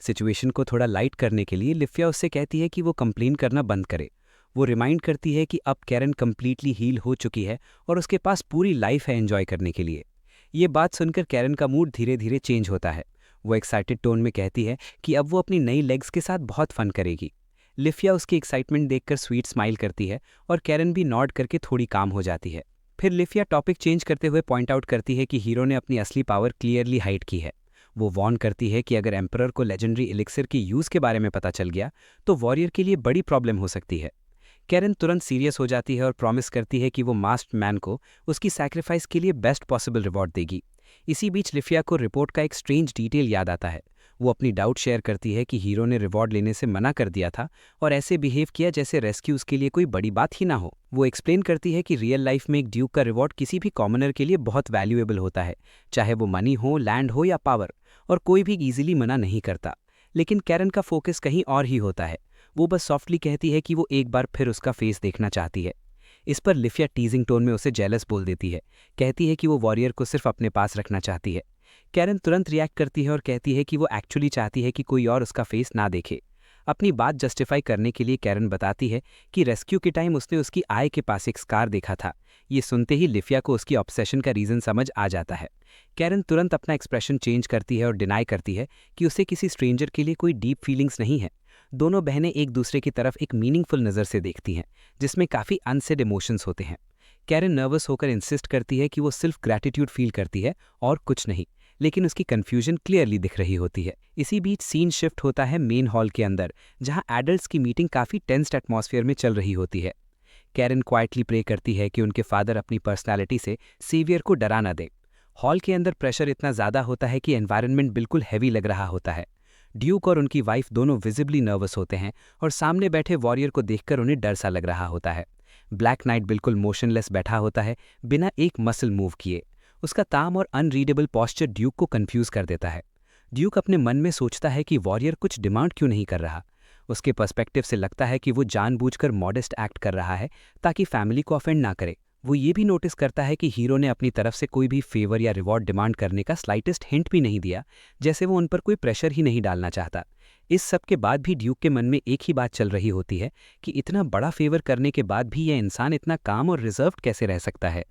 Speaker 1: सिचुएशन को थोड़ा लाइट करने के लिए लिफिया उससे कहती है कि वो कंप्लेन करना बंद करे। वो रिमाइंड करती है कि अब कैरन कंप्लीटली हील हो चुकी है और उसके पास पूरी लाइफ है एंजॉय करने के लिए। ये बात सुनकर कैरन का मूड धीरे धीरे चेंज होता है। वो एक्साइटेड टोन में कहती है कि अब वो अपनी नई लेग्स के साथ बहुत फन करेगी। लिफिया उसकी एक्साइटमेंट देखकर स्वीट स्माइल करती है और कैरन भी नॉड करके थोड़ी काम हो जाती है। फिर लिफिया टॉपिक चेंज करते हुए पॉइंट आउट करती है कि हीरो ने अपनी असली पावर क्लियरली हाइड की है। वो वॉर्न करती है कि अगर एम्परर को लेजेंडरी एलिक्सिर की यूज के बारे में पता चल गया तो वॉरियर के लिए बड़ी प्रॉब्लम हो सकती है। कैरन तुरंत सीरियस हो जाती है और प्रॉमिस करती है कि वो मास्क्ड मैन को उसकी सैक्रिफाइस के लिए बेस्ट पॉसिबल रिवॉर्ड देगी। इसी बीच लिफिया को रिपोर्ट का एक स्ट्रेंज डिटेल याद आता है। वो अपनी डाउट शेयर करती है कि हीरो ने रिवॉर्ड लेने से मना कर दिया था और ऐसे बिहेव किया जैसे रेस्क्यू उसके लिए कोई बड़ी बात ही ना हो। वो एक्सप्लेन करती है कि रियल लाइफ में एक ड्यूक का रिवॉर्ड किसी भी कॉमनर के लिए बहुत वैल्यूएबल होता है, चाहे वो मनी हो, लैंड हो या पावर, और कोई भी इजीली मना नहीं करता। लेकिन कैरन का फोकस कहीं और ही होता है। वो बस सॉफ्टली कहती है कि वो एक बार फिर उसका फेस देखना चाहती है। इस पर लिफिया टीजिंग टोन में उसे जेलस बोल देती है, कहती है कि वो वॉरियर को सिर्फ अपने पास रखना चाहती है। कैरन तुरंत रिएक्ट करती है और कहती है कि वो एक्चुअली चाहती है कि कोई और उसका फेस ना देखे। अपनी बात जस्टिफाई करने के लिए कैरन बताती है कि रेस्क्यू के टाइम उसने उसकी आई के पास एक स्कार देखा था। ये सुनते ही लिफिया को उसकी ऑब्सेशन का रीज़न समझ आ जाता है। कैरन तुरंत अपना एक्सप्रेशन चेंज करती है और डिनाई करती है कि उसे किसी स्ट्रेंजर के लिए कोई डीप फीलिंग्स नहीं है। दोनों बहनें एक दूसरे की तरफ एक मीनिंगफुल नज़र से देखती हैं, जिसमें काफ़ी अनसेड इमोशंस होते हैं। कैरन नर्वस होकर इंसिस्ट करती है कि वो सिर्फ ग्रैटिट्यूड फील करती है और कुछ नहीं, लेकिन उसकी कन्फ्यूजन क्लियरली दिख रही होती है। इसी बीच सीन शिफ्ट होता है मेन हॉल के अंदर, जहां एडल्ट्स की मीटिंग काफ़ी टेंस्ड एटमॉस्फेयर में चल रही होती है। कैरन क्वाइटली प्रे करती है कि उनके फादर अपनी पर्सनैलिटी से सेवियर को डरा ना दे। हॉल के अंदर प्रेशर इतना ज़्यादा होता है कि एनवायरनमेंट बिल्कुल हैवी लग रहा होता है। ड्यूक और उनकी वाइफ दोनों विजिबली नर्वस होते हैं और सामने बैठे वॉरियर को देखकर उन्हें डर सा लग रहा होता है। ब्लैक नाइट बिल्कुल मोशनलेस बैठा होता है, बिना एक मसल मूव किए। उसका ताम और अनरीडेबल पॉस्चर ड्यूक को कंफ्यूज कर देता है। ड्यूक अपने मन में सोचता है कि वॉरियर कुछ डिमांड क्यों नहीं कर रहा। उसके पर्सपेक्टिव से लगता है कि वो जानबूझकर मॉडेस्ट एक्ट कर रहा है ताकि फैमिली को ऑफेंड ना करे। वो ये भी नोटिस करता है कि हीरो ने अपनी तरफ से कोई भी फेवर या रिवॉर्ड डिमांड करने का स्लाइटेस्ट हिंट भी नहीं दिया, जैसे वो उन पर कोई प्रेशर ही नहीं डालना चाहता। इस सब के बाद भी ड्यूक के मन में एक ही बात चल रही होती है कि इतना बड़ा फेवर करने के बाद भी यह इंसान इतना काम और रिजर्व्ड कैसे रह सकता है।